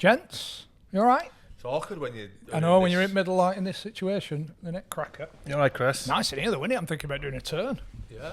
Gents, you all right? It's awkward when you... I know, when you're in middle like in this situation, the neck cracker. You all right, Chris? Nice in here, though, isn't it? I'm thinking about doing a turn. Yeah.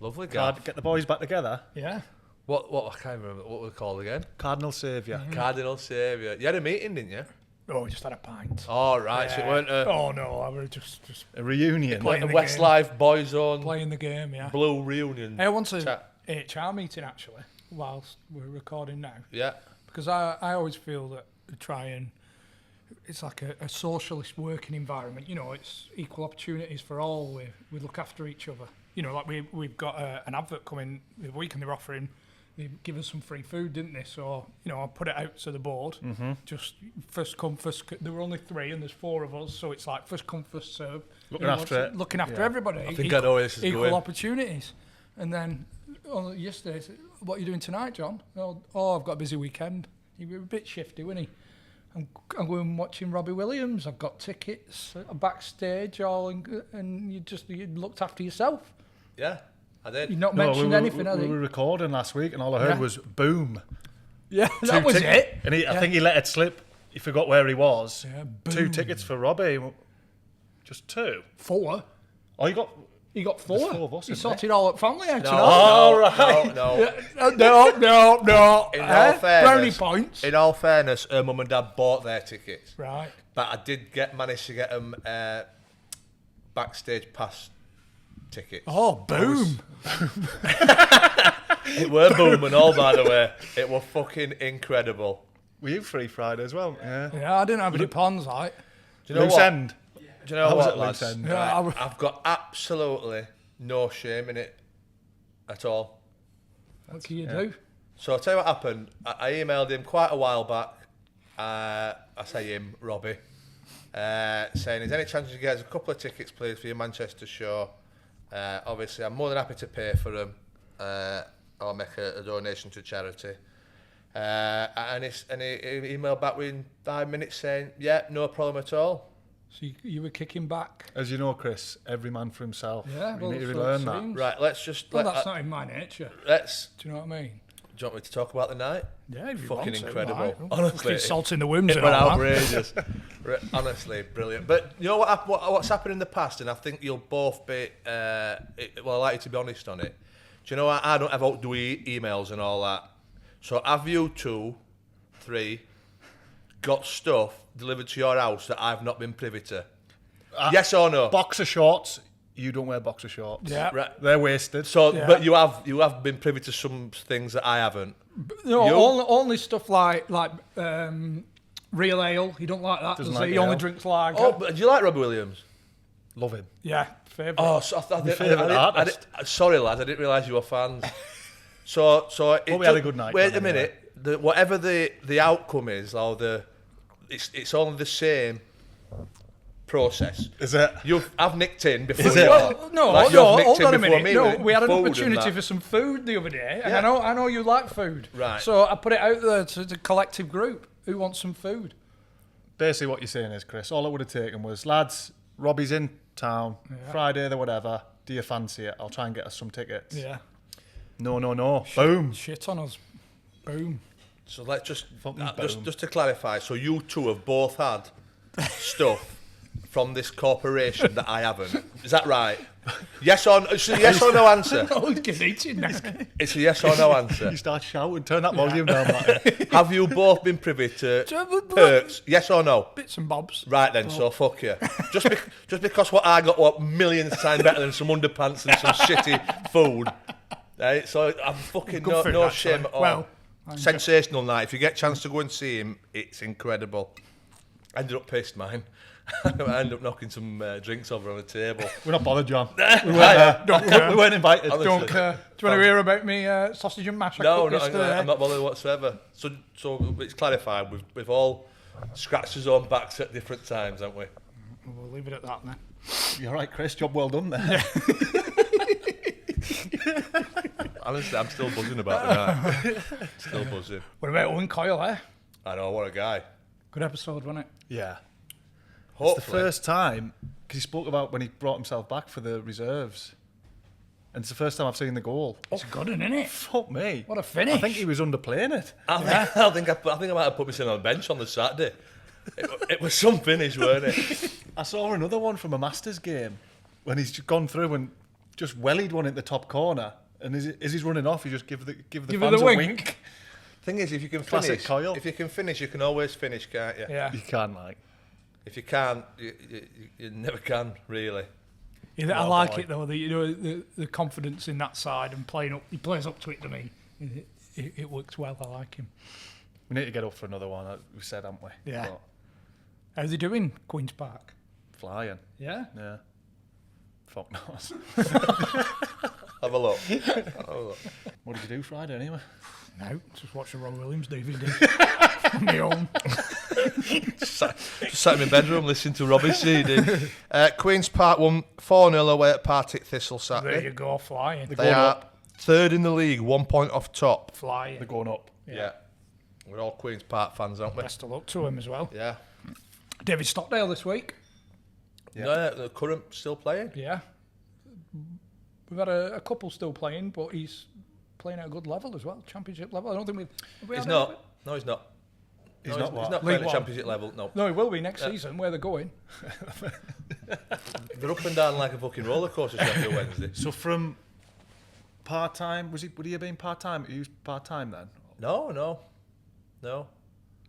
Lovely guy. Get the boys back together. Yeah. What I can't remember what we're called again. Cardinal Saviour. Cardinal Saviour. You had a meeting, didn't you? Oh, we just had a pint. Oh, right. So it weren't a... Oh, no, I was just A reunion. Playing Like the the Westlife Boyzone playing the game, yeah. Blue reunion. Hey, I want a chat. HR meeting, actually, whilst we're recording now. Yeah. Because I always feel that we try and... It's like a socialist working environment. You know, it's equal opportunities for all. We look after each other. You know, like we've got an advert coming the week and they're offering... They give us some free food, didn't they? So, you know, I put it out to the board. Mm-hmm. Just first come, first... There were only 3 and there's 4 of us. So it's like first come, first serve. Looking after everybody. I think I know where this is equal going. opportunities. And then yesterday, I said, what are you doing tonight, John? Oh, I've got a busy weekend. He was a bit shifty, wasn't he? I'm going watching Robbie Williams. I've got tickets backstage, and you looked after yourself. Yeah, I did. You've not mentioned anything, have we you? were recording last week and all I heard was boom. Yeah, that was it. And I think he let it slip. He forgot where he was. Yeah, 2 tickets for Robbie. Just 2. 4. Oh, you got... He got 4. There's 4 of us, He isn't sorted all up family out. No. No. In all fairness, brownie points. In all fairness, her mum and dad bought their tickets. Right. But I did manage to get them backstage pass tickets. Oh, boom. It were boom and all, by the way. It were fucking incredible. Were you free Friday as well? Yeah. Yeah, I didn't have any pawns, like. Do you know Loose what? end. Do you know How was what, it, lads? loose end? Yeah, I've got absolutely no shame in it at all. what can you do? So I'll tell you what happened. I emailed him quite a while back. I say him, Robbie, saying, is there any chance you get a couple of tickets, please, for your Manchester show? Obviously, I'm more than happy to pay for them or make a donation to charity. And he emailed back within 5 minutes saying, yeah, no problem at all. So you were kicking back. As you know, Chris, every man for himself. Yeah, you well, need to that's what learn it that. seems. Right, let's just... Well, that's not in my nature. Do Do you know what I mean? you want me to talk about the night? Yeah, if you Fucking want to, incredible. right. Honestly, Fucking salt in the wombs it and went all that. outrageous. Honestly, brilliant. But you know what's happened in the past, and I think you'll both be... well, I'd like you to be honest on it. Do you know what? I don't ever do emails and all that. So have you 2, 3 got stuff delivered to your house that I've not been privy to? Yes or no? Boxer shorts. You don't wear boxer shorts. Yeah. Right. They're wasted. So, Yeah. but you have been privy to some things that I haven't. No, You? only stuff like real ale. He don't like that. Doesn't Does like he the only ale. drinks lager. Oh, but do you like Robbie Williams? Love him. Yeah, favourite. Oh, so Your favourite artist. Sorry, lad, I didn't realise you were fans. So we had a good night. Wait a anyway. minute. Whatever the outcome is, or it's only the same process. Is it? I've nicked in before. Is it? you Well, have. No, Like, no, you've nicked hold in on a before minute. me No, with we had an food and opportunity that. for some food the other day, and Yeah. I know you like food. Right. So I put it out there to the collective group. Who wants some food? Basically, what you're saying is, Chris, all it would have taken was, lads, Robbie's in town, Friday, the whatever. Do you fancy it? I'll try and get us some tickets. Yeah. No. Boom. Shit on us. Boom. So let's just Fucking just to clarify. So you 2 have both had stuff from this corporation that I haven't. Is that right? Yes or no? It's a yes or no answer. Oh, he's eating now. It's a yes or no answer. You start shouting, turn that volume down, Matty. Have you both been privy to perks? Yes or no? Bits and bobs. Right then, so fuck you. Just because what I got millions times better than some underpants and some shitty food. Right? So I'm fucking Good food, no actually. shame at all. Well, sensational night. If you get a chance to go and see him, it's incredible. I ended up pissed, mine. I ended up knocking some drinks over on the table. We're not bothered, John. Don't care. We weren't invited. Honestly. Don't care. Do you want to hear about me sausage and mash? I No, cooked yesterday? I'm not bothered whatsoever. So it's clarified. We've all scratched his own backs at different times, haven't we? We'll leave it at that then. You're right, Chris. Job well done there. Honestly, I'm still buzzing about that. Still buzzing. What about Owen Coyle, eh? I know, what a guy. Good episode, wasn't it? Yeah. Hopefully. It's the first time, because he spoke about when he brought himself back for the reserves. And it's the first time I've seen the goal. It's good, isn't it? Fuck me. What a finish. I think he was underplaying it. I think I might have put myself on the bench on the Saturday. It was some finish, weren't it? I saw another one from a Masters game when he's gone through and just wellied one in the top corner. And as he's running off, he just give the fans a wink. Thing is, if you can Classic finish, Coyle. if you can finish, you can always finish, can't you? Yeah. You can, like. If you can't, you never can, really. Yeah, I like it though. The confidence in that side and playing up. He plays up to it to me. It works well. I like him. We need to get up for another one. We said, haven't we? Yeah. But How's he doing, Queen's Park? flying. Yeah. Yeah. Fuck knows. Have a look. What did you do Friday anyway? No, just watch the Ron Williams DVD on my own. Just sat in my bedroom listening to Robbie's CD. Queen's Park won 4-0 away at Partick Thistle There Saturday. you go, flying. They are third in the league, 1 point off top. Flying. They're going up. Yeah. We're all Queen's Park fans, aren't we? Best of luck to him as well. Yeah. David Stockdale this week. Yeah. No, the current still playing. Yeah. We've had a couple still playing, but he's playing at a good level as well, championship level. I don't think He's not. No, he's not. He's No, not what? He's not League playing at One. championship level. No. No, he will be next season. Where they're going. They're up and down like a fucking roller coaster Sheffield Wednesday. So from part-time, would he have been part-time? He was part-time then? No.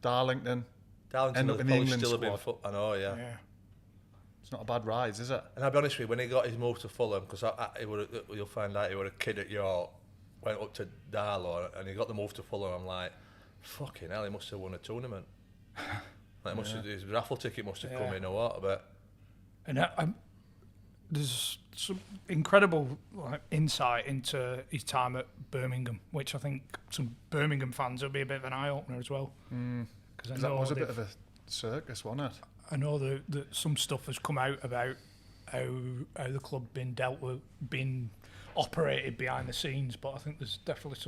Darlington. Darlington End would up in the probably England still have been. squad. I know, yeah. It's not a bad rise, is it? And I'll be honest with you, when he got his move to Fulham, because you'll find out he was a kid at York, went up to Darlow, and he got the move to Fulham. I'm like, fucking hell, he must have won a tournament. Like, his raffle ticket must have come in or what, but... And there's some incredible insight into his time at Birmingham, which I think some Birmingham fans will be a bit of an eye-opener as well. Because that was a bit of a circus, wasn't it? I know that some stuff has come out about how the club been dealt with, been operated behind the scenes, but I think there's definitely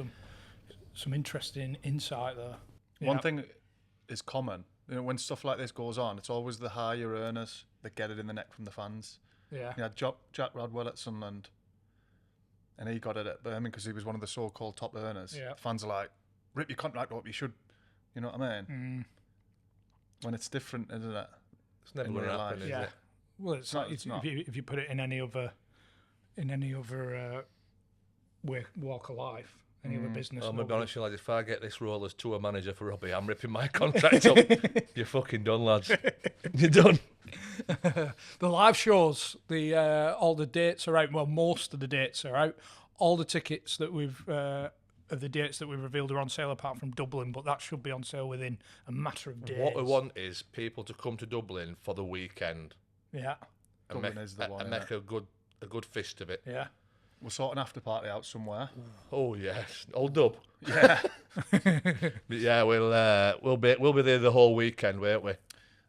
some interesting insight there. One thing that is common, when stuff like this goes on, it's always the higher earners that get it in the neck from the fans. Yeah. You had Jack Rodwell at Sunderland, and he got it at Birmingham because he was one of the so-called top earners. Yeah. Fans are like, rip your contract up, you should, you know what I mean? When it's different, isn't it? It's never In going to real happen, life. is Yeah. it? Well, it's No, not. it's not. If you put it in any other walk of life, any other business. I'm going to be honest with you, lads, if I get this role as tour manager for Robbie, I'm ripping my contract up. You're fucking done, lads. You're done. The live shows, all the dates are out. Well, most of the dates are out. All the tickets that of the dates that we've revealed are on sale, apart from Dublin, but that should be on sale within a matter of days. What we want is people to come to Dublin for the weekend Yeah, and Dublin make, is the one, and innit? make a good fist of it. yeah. We'll sort an after party out somewhere. Oh yes, old dub. Yeah. But yeah, we'll be there the whole weekend, won't we?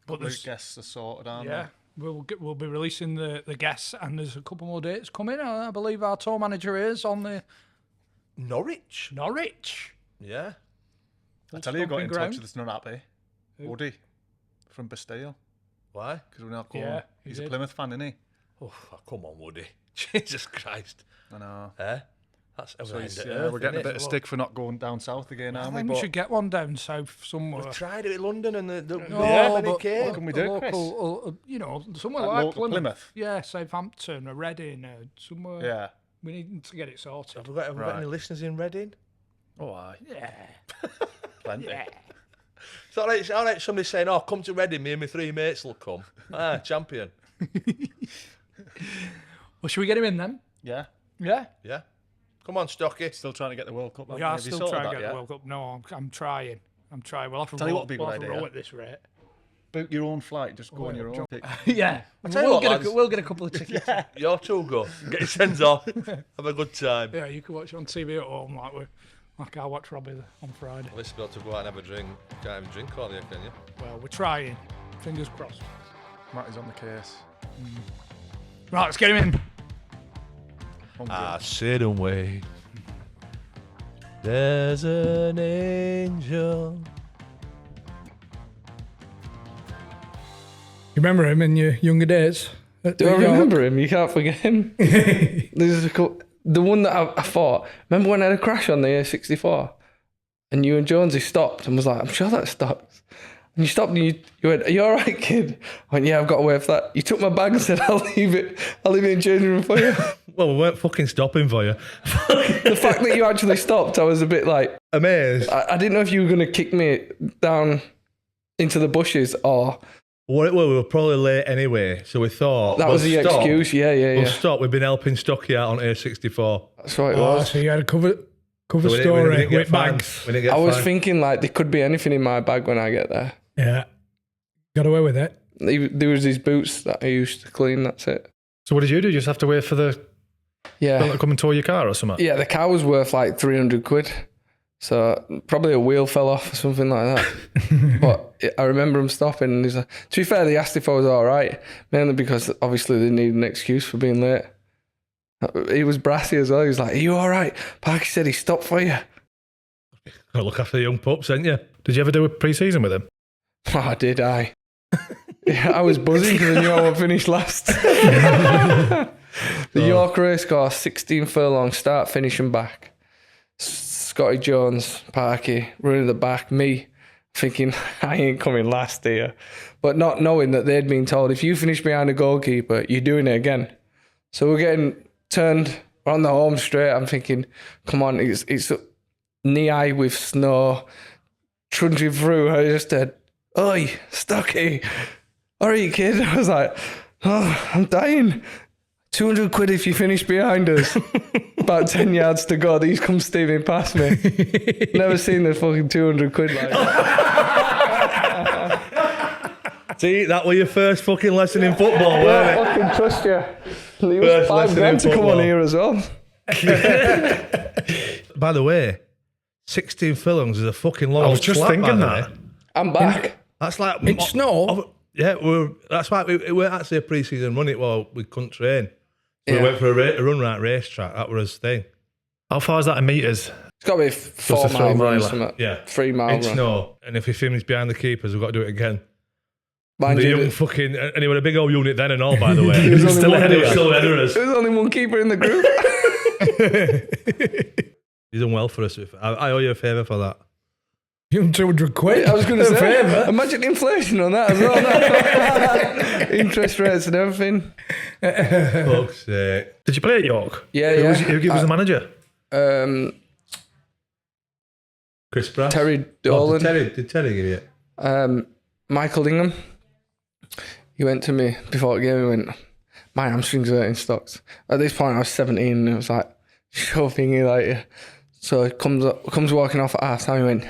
But The there's, guests are sorted, aren't yeah, we'll be releasing the guests, and there's a couple more dates coming. I believe our tour manager is on the Norwich. they? Yeah. I tell you, who got in Stomping ground. touch with us not happy. Woody from Bastille. Why? Because we're not going. Yeah, He's he a did. Plymouth fan, isn't he? Oh, come on, Woody. Jesus Christ. I know. That's So end he's, of yeah, earth, we're getting a innit? bit of stick for not going down south again, I aren't we? think we But should get one down south somewhere. We've tried it in London and the No, it but came. what can we do, Chris? local, somewhere Like like local Plymouth? Yeah, Southampton or Reading, somewhere. yeah. We need to get it sorted. Have we got Right. any listeners in Reading? Oh, aye. Yeah. Plenty. It's all right. Somebody saying, "Oh, come to Reading. Me and my 3 mates will come." Champion. Well, should we get him in then? Yeah. Yeah. Yeah. Come on, Stocky. Still trying to get the World Cup. We haven't are Have you still sorted trying to that get yet? the World Cup. No, I'm trying. We'll have to Tell you roll, what would be a we'll good have to idea. roll at this rate. Book your own flight. Just go on your own. Yeah. tell you what, lads. We'll get a couple of tickets. Yeah. You're two go. Get your sends off. Have a good time. You can watch it on TV at home like I watch Robbie on Friday. At least be able to go out and have a drink. Can't even drink all year, can you? Well, we're trying. Fingers crossed. Matt is on the case. Right, let's get him in. I sit and wait. There's an angel. You remember him in your younger days? Do I remember him? You can't forget him. There's the one that I thought, remember when I had a crash on the A64 and you and Jonesy stopped and was like, I'm sure that stopped. And you stopped and you went, are you all right, kid? I went, yeah, I've got away with that. You took my bag and said, I'll leave it in changing room for you. Well, we weren't fucking stopping for you. The fact that you actually stopped, I was a bit like... Amazed. I didn't know if you were going to kick me down into the bushes or... Well, we were probably late anyway, so we thought... That was the excuse, yeah. We'll stop. We've been helping Stocky out on A64. That's what it was. So you had a cover So story with bags. I was thinking like there could be anything in my bag when I get there. Yeah. Got away with it. There was these boots that I used to clean, that's it. So what did you do? You just have to wait for the fella to come and tow your car or something? Yeah, the car was worth like 300 quid. So probably a wheel fell off or something like that. But I remember him stopping and he's like, to be fair, they asked if I was all right, mainly because obviously they needed an excuse for being late. He was brassy as well. He was like, are you all right? Parky said he stopped for you. Got to look after the young pups, ain't you? Did you ever do a pre-season with him? Oh, did I? Yeah, I was buzzing because I knew I would finish last. The York race course, 16 furlong start, finish and back. Scotty Jones, Parky, running the back, me thinking I ain't coming last here. But not knowing that they'd been told, if you finish behind a goalkeeper, you're doing it again. So we're getting turned, we're on the home straight. I'm thinking, come on, it's knee-high with snow, trudging through. I just said, oi, Stocky, all right, kid. I was like, oh, I'm dying. 200 quid if you finish behind us. About 10 yards to go. These come steaming past me. Never seen the fucking 200 quid like that. See, that was your first fucking lesson in football, Yeah, weren't I fucking trust you. He First was lesson in £5,000 to come on football. here as well. it? By the way, 16 furlongs is a fucking lot. I was just thinking that. I'm back. That's like... In snow? Yeah, that's why it weren't actually a pre-season run. We couldn't train. So Yeah. we went for a run right racetrack. That was his thing. How far is that in metres? It's got to be 4 a mile run or three-miler. something. Yeah. 3 mile In run. snow. And if he finishes behind the keepers, we've got to do it again. Mind The you, young fucking... And he was a big old unit then and all, by the way. He was only still one ahead of guy. us. Still ahead of us. there was only one keeper in the group. He's done well for us. I owe you a favour for that. Give him 200 quid. I was going to say, Favour. imagine inflation on that as well. Interest rates and everything. Fuck's sake. Did you play at York? Yeah, Who was the manager? Chris Brass. Terry Oh, Dolan. did Terry give you it? Michael Ingham. He went to me before the game. He went, my hamstrings are in stocks. At this point, I was 17, and it was like, sure thingy, like, so he comes walking off at half time. He went,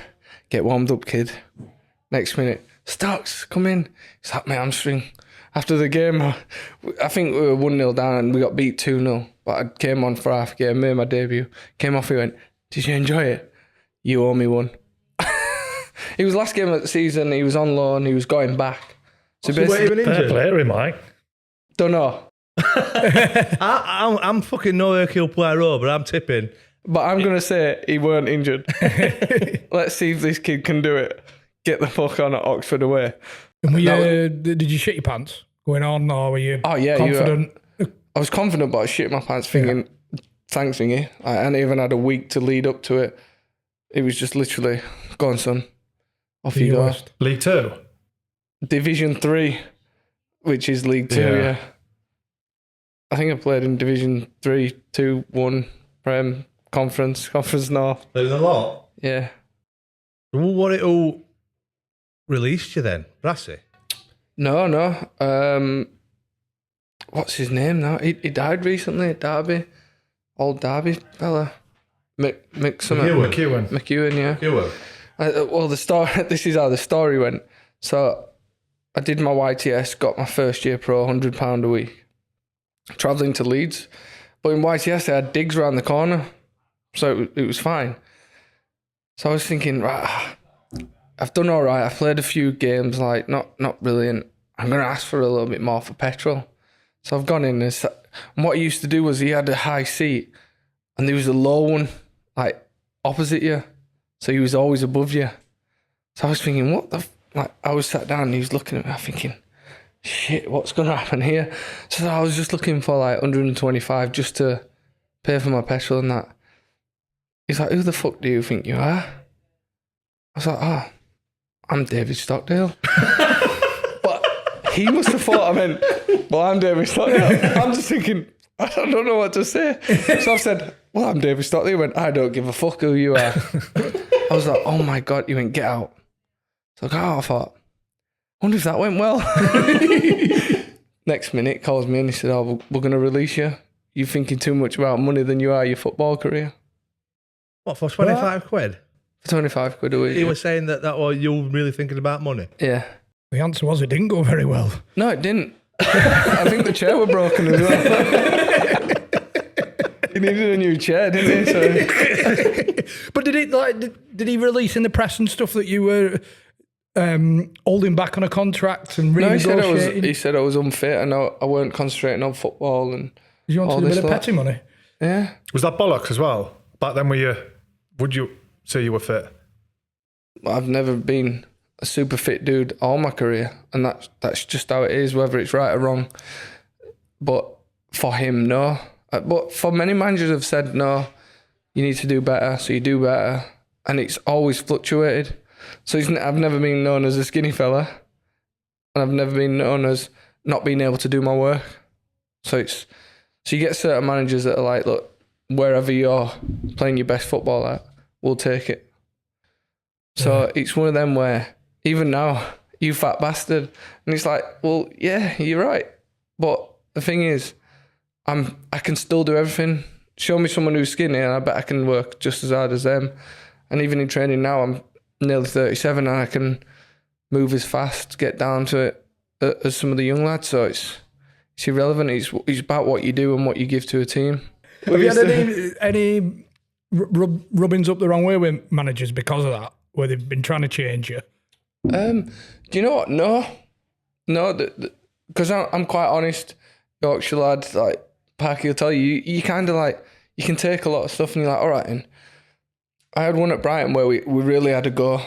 get warmed up, kid. Next minute, Stocks, come in. He's like, my hamstring. After the game, I think we were 1-0 down and we got beat 2-0. But I came on for half game, made my debut. Came off, he went, did you enjoy it? You owe me one. It was last game of the season. He was on loan. He was going back. So basically, Fair play to him, Mike. don't know. I'm fucking no Hercule Poirot, but I'm tipping. But I'm going to say he weren't injured. Let's see if this kid can do it. Get the fuck on at Oxford away. And did you shit your pants going on, or were you confident? I was confident, but I shit my pants thinking, thanks, thingy. I hadn't even had a week to lead up to it. It was just literally, go on, son. Off you go. League Two? Division 3, which is League 2, yeah. I think I played in Division 3, 2, 1, Prem, Conference North. There's a lot. Yeah. What it all released you then? Brassy? No. What's his name now? He died recently at Derby. Old Derby fella. McEwen, yeah. You were? Well, this is how the story went. So I did my YTS, got my first year pro, £100 a week. Travelling to Leeds. But in YTS, I had digs around the corner. So it was fine. So I was thinking, right, I've done all right. I've played a few games, like not brilliant. I'm going to ask for a little bit more for petrol. So I've gone in and what he used to do was he had a high seat and there was a low one, like opposite you. So he was always above you. So I was thinking, what the... I was sat down and he was looking at me, thinking, shit, what's going to happen here? So I was just looking for like 125 just to pay for my petrol and that. He's like, who the fuck do you think you are? I was like, oh, I'm David Stockdale. But he must have thought I meant, well, I'm David Stockdale. I'm just thinking, I don't know what to say. So I've said, well, I'm David Stockdale. He went, I don't give a fuck who you are. I was like, oh my God. He went, get out. So I thought, wonder if that went well. Next minute, calls me and he said, oh, we're going to release you. You're thinking too much about money than you are your football career. What, for 25 quid? For 25 quid a week. He was saying that was you were really thinking about money? Yeah. The answer was it didn't go very well. No, it didn't. I think the chair were broken as well. He needed a new chair, didn't he? So. But did he release in the press and stuff that you were holding back on a contract and renegotiating? No, he said I was unfit and I weren't concentrating on football and. You wanted a bit of petty money? Yeah. Was that bollocks as well? Back then, would you say you were fit? I've never been a super fit dude all my career, and that's just how it is, whether it's right or wrong. But for him, no. But for many managers have said, no, you need to do better, so you do better. And it's always fluctuated. So I've never been known as a skinny fella, and I've never been known as not being able to do my work. So you get certain managers that are like, look, wherever you're playing your best football at, we'll take it. So it's one of them where, even now, you fat bastard. And it's like, well, yeah, you're right. But the thing is, I can still do everything. Show me someone who's skinny and I bet I can work just as hard as them. And even in training now, I'm nearly 37 and I can move as fast, get down to it as some of the young lads. So it's irrelevant. It's about what you do and what you give to a team. Have you had any rubbings up the wrong way with managers because of that, where they've been trying to change you? Do you know what? No, because I'm quite honest. Yorkshire lad, like Parky will tell you, you kind of like, you can take a lot of stuff and you're like, all right. And I had one at Brighton where we really had a go,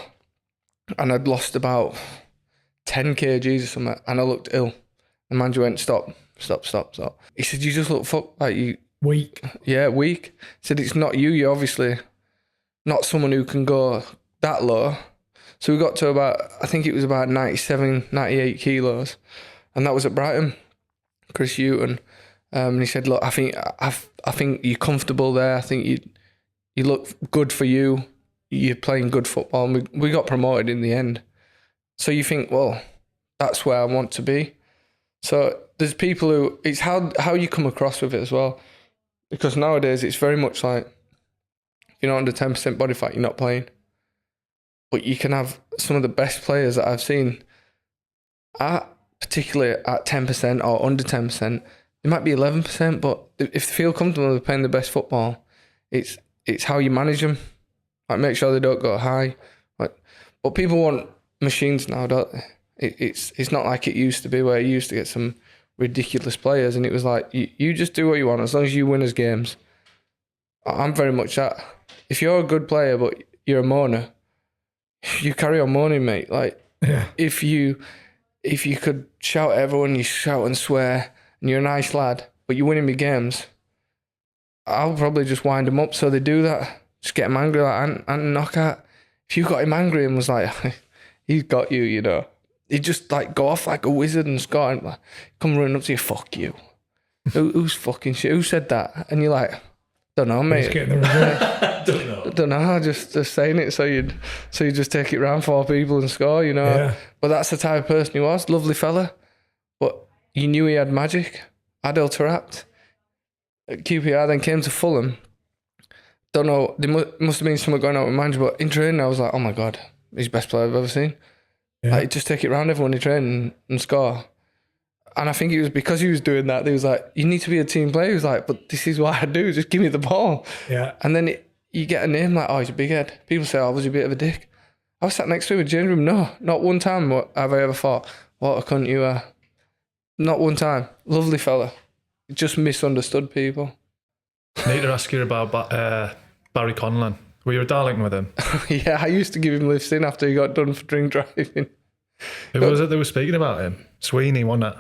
and I'd lost about 10 kgs or something, and I looked ill. The manager went, stop. He said, you just look like you... Weak. Yeah, weak. He said, it's not you. You're obviously not someone who can go that low. So we got to about, I think it was about 97, 98 kilos. And that was at Brighton. Chris Hewton. And he said, look, I think you're comfortable there. I think you look good for you. You're playing good football. And we got promoted in the end. So you think, well, that's where I want to be. So there's people who, it's how you come across with it as well. Because nowadays it's very much like, if you're not under 10% body fat, you're not playing. But you can have some of the best players that I've seen, particularly at 10% or under 10%, they might be 11%, but if they feel comfortable with playing the best football, it's how you manage them. Like, make sure they don't go high. But people want machines now, don't they? It's not like it used to be, where you used to get some ridiculous players and it was like, you just do what you want as long as you win us games. I'm very much that. If you're a good player but you're a moaner, you carry on moaning, mate. Like, yeah. If you could shout at everyone, you shout and swear, and you're a nice lad, but you're winning me games, I'll probably just wind them up. So they do that. Just get him angry, like and knockout. If you got him angry and was like, he's got you, you know, he'd just like go off like a wizard and score and like, come running up to you, fuck you. Who's fucking shit? Who said that? And you're like, don't know, mate. Don't know. Just saying it so you just take it round 4 people and score, you know. Yeah. But that's the type of person he was. Lovely fella, but you knew he had magic. Adel Tarapt at QPR, then came to Fulham. Don't know. There must have been something going on with manager, but in training I was like, oh my God, he's the best player I've ever seen. Yeah. Like, just take it round everyone in training and score. And I think it was because he was doing that, he was like, you need to be a team player. He was like, but this is what I do, just give me the ball. Yeah. And then you get a name like, oh, he's a big head. People say, oh, was he a bit of a dick? I was sat next to him in the change room. No, not one time have I ever thought, what a cunt you are. Not one time. Lovely fella. Just misunderstood people. Need to ask you about Barry Conlan. Were you a Darlington with him? Yeah, I used to give him lifts in after he got done for drink driving. Who was it that was speaking about him? Sweeney, wasn't it?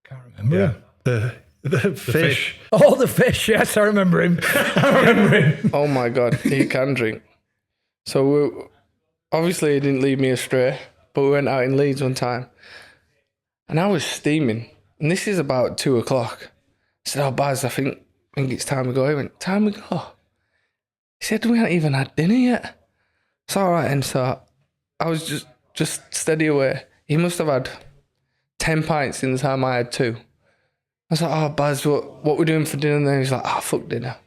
Can't remember. Yeah. The fish. Oh, the fish. Yes, I remember him. Oh my God, he can drink. So obviously he didn't lead me astray, but we went out in Leeds one time and I was steaming. And this is about 2:00. I said, oh, Baz, I think it's time to go. He went, time to go? He said, we haven't even had dinner yet. It's all right. And so I was just steady away. He must have had 10 pints in the time I had 2. I was like, oh, Baz, what we doing for dinner? And then he's like, oh, fuck dinner.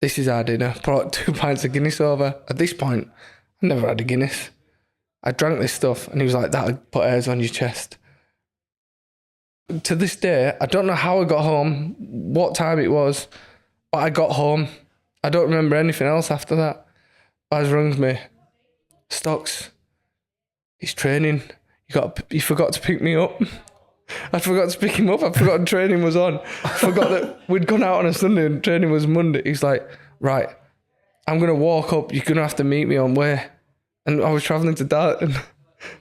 This is our dinner. Brought 2 pints of Guinness over. At this point, I never had a Guinness. I drank this stuff and he was like, that'll put hairs on your chest. To this day, I don't know how I got home, what time it was, but I got home. I don't remember anything else after that. Baz rings me. Stocks, he's training. You forgot to pick me up. I forgot to pick him up. I forgot training was on. I forgot that we'd gone out on a Sunday and training was Monday. He's like, right, I'm going to walk up. You're going to have to meet me on where? And I was travelling to Darlington.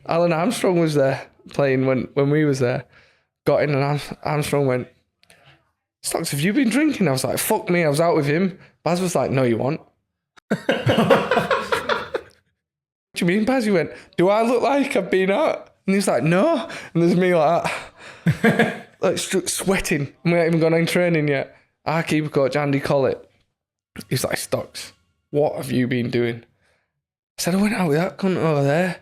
Alan Armstrong was there playing when we was there. Got in and Armstrong went, Stocks, have you been drinking? I was like, fuck me, I was out with him. Baz was like, no, you won't. What do you mean, Baz? He went, do I look like I've been out? And he's like, no. And there's me like that, like sweating. And we haven't even gone on training yet. Our keeper coach, Andy Collett, he's like, Stocks, what have you been doing? I said, I went out with that cunt over there.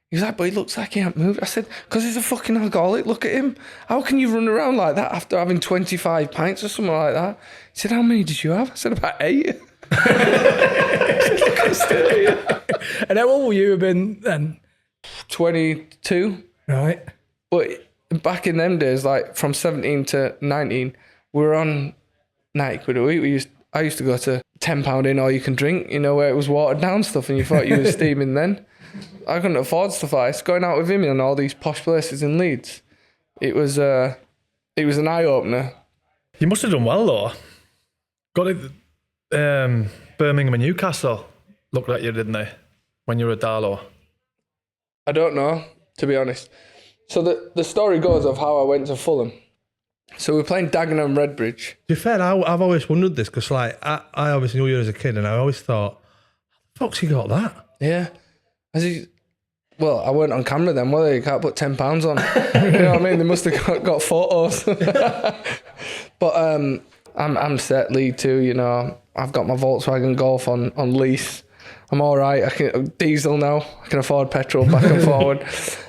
He was like, but he looks like he hasn't moved. I said, because he's a fucking alcoholic. Look at him. How can you run around like that after having 25 pints or something like that? He said, how many did you have? I said, about 8. I said, look, I'm still here. And how old were you been then? 22. Right. But back in them days, like from 17 to 19, we were on 90 quid a week. I used to go to £10 in all you can drink, you know, where it was watered down stuff and you thought you were steaming then. I couldn't afford stuff like this. Going out with him in all these posh places in Leeds, it was an eye-opener. You must have done well, though. Got it, Birmingham and Newcastle looked at you, didn't they, when you were at Darlow? I don't know, to be honest. So the story goes of how I went to Fulham. So we were playing Dagenham and Redbridge. To be fair, I've always wondered this because, like, I obviously knew you as a kid, and I always thought, how the fuck's he got that? Yeah. Well, I weren't on camera then, were they? You can't put £10 on. You know what I mean? They must have got photos. But I'm set, League 2, you know. I've got my Volkswagen Golf on lease. I'm all right. I can diesel now. I can afford petrol back and forward.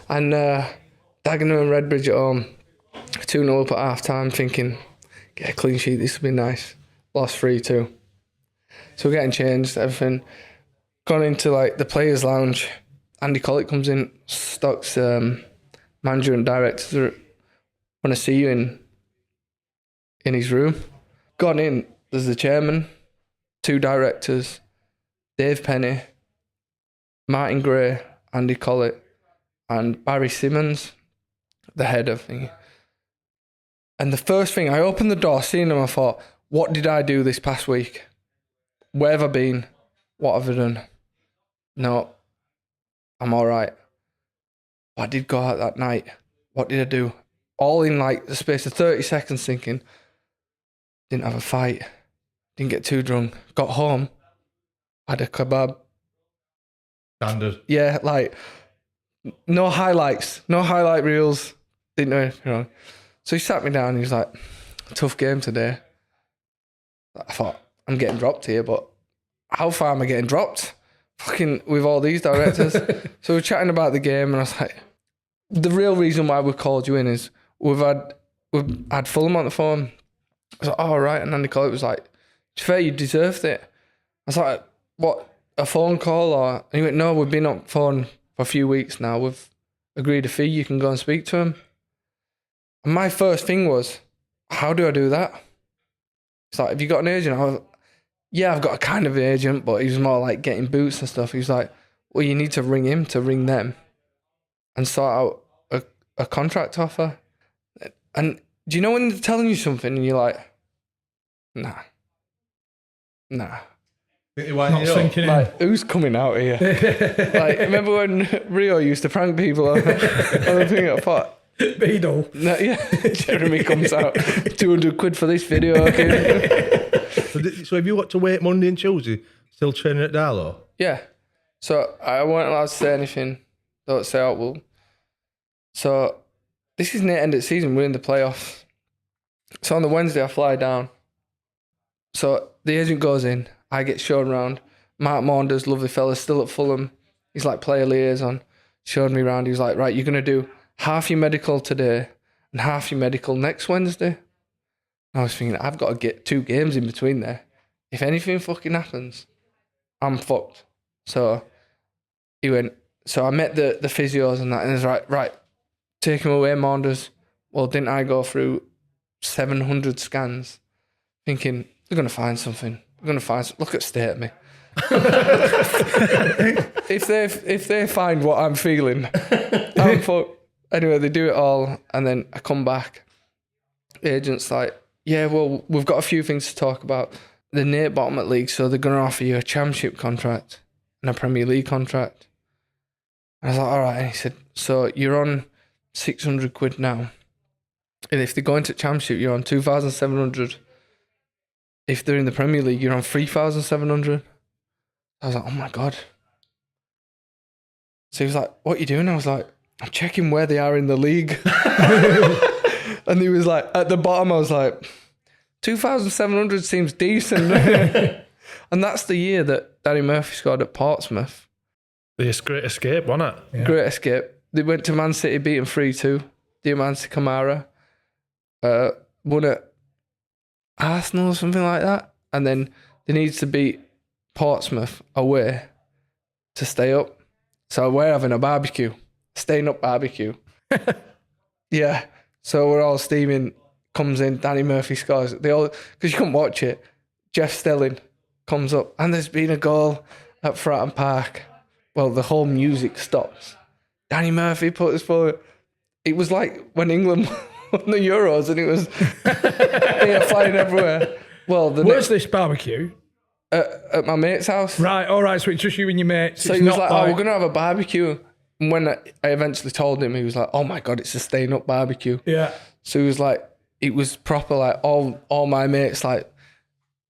And Dagenham and Redbridge at home, 2-0 up at half-time, thinking, get a clean sheet, this will be nice. Lost 3-2. So we're getting changed, everything. Gone into like the players' lounge. Andy Collett comes in. Stocks manager and directors want to see you in his room. Gone in. There's the chairman, 2 directors, Dave Penny, Martin Gray, Andy Collett, and Barry Simmons, the head of thing. And the first thing, I opened the door, seeing him, I thought, what did I do this past week? Where have I been? What have I done? No, I'm all right. I did go out that night. What did I do? All in like the space of 30 seconds thinking, didn't have a fight, didn't get too drunk, got home, had a kebab. Standard. Yeah, like, no highlights, no highlight reels, didn't know anything wrong. So he sat me down and he was like, tough game today. I thought, I'm getting dropped here, but how far am I getting dropped? Fucking with all these directors. So we're chatting about the game and I was like, the real reason why we called you in is we've had Fulham on the phone. I was like, oh, right. And Andy Collett was like, it's fair, you deserved it. I was like, what, a phone call? Or? And he went, no, we've been on phone for a few weeks now. We've agreed a fee. You can go and speak to him. And my first thing was, how do I do that? It's like, have you got an agent? I was, yeah, I've got a kind of agent, but he was more like getting boots and stuff. He was like, well, you need to ring him to ring them and sort out a contract offer. And do you know when they're telling you something and you're like, nah. Not sinking in. Like, who's coming out here? Like, remember when Rio used to prank people on the thing? I thought, Beadle. No, yeah, Jeremy comes out. 200 quid for this video. Okay. So have you got to wait Monday and Tuesday, still training at Darlow? Yeah. So I weren't allowed to say anything. Don't say out will. So this is near end of the season. We're in the playoffs. So on the Wednesday I fly down. So the agent goes in. I get shown around. Mark Maunders, lovely fella, still at Fulham. He's like player liaison. Showed me around. He was like, right, you're going to do half your medical today and half your medical next Wednesday. I was thinking, I've got to get 2 games in between there. If anything fucking happens, I'm fucked. So he went, so I met the physios and that, and he was right, take him away, Maunders. Well, didn't I go through 700 scans thinking, they're going to find something. They're going to find something. Look at state of me. if they find what I'm feeling, I'm fucked. Anyway, they do it all, and then I come back. The agent's like, yeah, well, we've got a few things to talk about. They're near bottom at league, so they're going to offer you a championship contract and a Premier League contract. I was like, all right. And he said, so you're on 600 quid now. And if they go into championship, you're on 2,700. If they're in the Premier League, you're on 3,700. I was like, oh my God. So he was like, what are you doing? I was like, I'm checking where they are in the league. And he was like, at the bottom, I was like, 2,700 seems decent. And that's the year that Danny Murphy scored at Portsmouth. The Great Escape, wasn't it? Yeah. Great Escape. They went to Man City, beat them 3-2. Diamante Kamara. Won at Arsenal or something like that. And then they needed to beat Portsmouth away to stay up. So we're having a barbecue. Staying up barbecue. Yeah. So we're all steaming. Comes in, Danny Murphy scores. They all, because you couldn't watch it. Jeff Stelling comes up, and there's been a goal at Fratton Park. Well, the whole music stops. Danny Murphy put his forward. It was like when England won the Euros, and it was flying everywhere. Well, where's this barbecue? At my mate's house. Right, all right. So it's just you and your mates. So he was like, "Oh, we're gonna have a barbecue." And when I eventually told him, he was like, "Oh my God, it's a staying up barbecue." Yeah. So he was like, it was proper, like all my mates like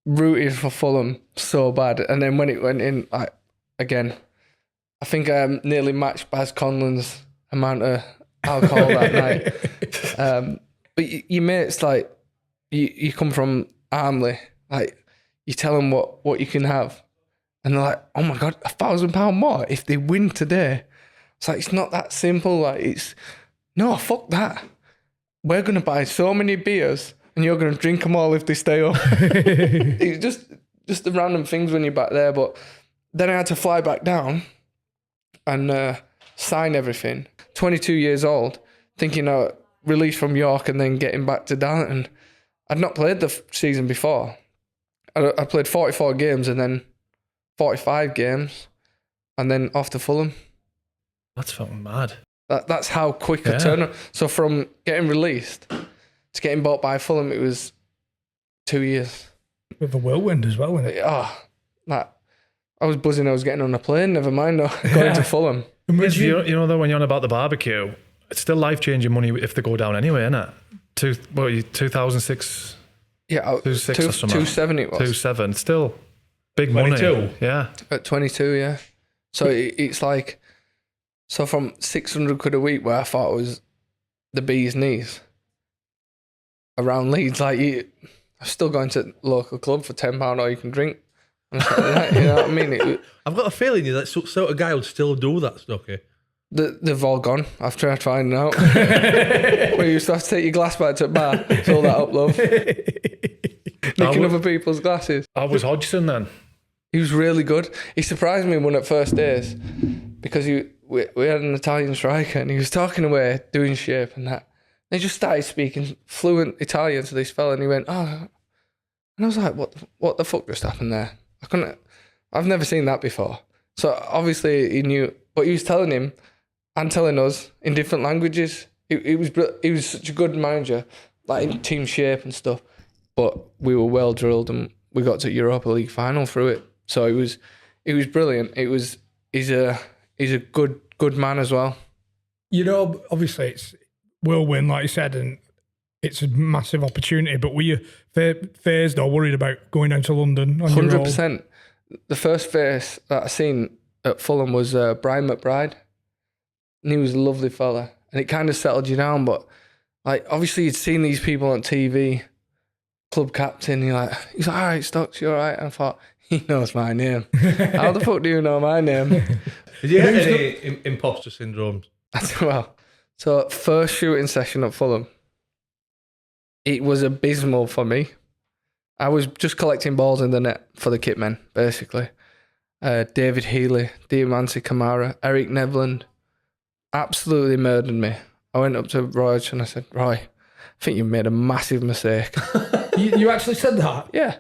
rooted for Fulham so bad. And then when it went in, like again, I think I nearly matched Baz Conlan's amount of alcohol that night. But your mates, like you come from Armley, like you tell them what you can have, and they're like, "Oh my God, £1,000 more if they win today." It's like, it's not that simple. Like, it's no, fuck that. We're going to buy so many beers and you're going to drink them all if they stay up. It's just the random things when you're back there. But then I had to fly back down and sign everything. 22 years old, thinking I released from York and then getting back to Darlington. I'd not played the season before. I played 44 games and then 45 games and then off to Fulham. That's fucking mad. That's how quick a turnaround. So from getting released to getting bought by Fulham, it was 2 years. With a whirlwind as well, wasn't it? I was buzzing. I was getting on a plane. Never mind going to Fulham. You know though, when you're on about the barbecue, it's still life-changing money if they go down anyway, isn't it? 2006. Yeah, 2.6 or something. 2.7 it was. 2.7. Still big 22. money. Yeah. At 22, yeah. So it's like. So from 600 quid a week, where I thought it was the bee's knees, around Leeds, like I'm still going to local club for £10 all you can drink. And like, you know what I mean? I've got a feeling you're that sort of guy who'd still do that, Stocky. They've all gone. I've tried finding out. Where you used to have to take your glass back to the bar, fill that up, love. Nicking other people's glasses. I was Hodgson then. He was really good. He surprised me one at first days because we had an Italian striker and he was talking away, doing shape and that. They just started speaking fluent Italian to this fella and he went, oh. And I was like, what the fuck just happened there? I've never seen that before. So obviously he knew, but he was telling him and telling us in different languages. He was such a good manager, like in team shape and stuff. But we were well drilled and we got to Europa League final through it. So it was brilliant. He's a good man as well. You know, obviously whirlwind, like you said, and it's a massive opportunity. But were you phased or worried about going down to London on your own? 100%. The first face that I seen at Fulham was Brian McBride. And he was a lovely fella. And it kind of settled you down. But like, obviously you'd seen these people on TV, club captain, he's like, all right, Stocks, you all right? And I thought, he knows my name. How the fuck do you know my name? Did you get any imposter syndromes? Well, so first shooting session at Fulham, it was abysmal for me. I was just collecting balls in the net for the kit men, basically. David Healy, Diamanti Kamara, Eric Nevland, absolutely murdered me. I went up to Roy and I said, Roy, I think you made a massive mistake. You actually said that? Yeah.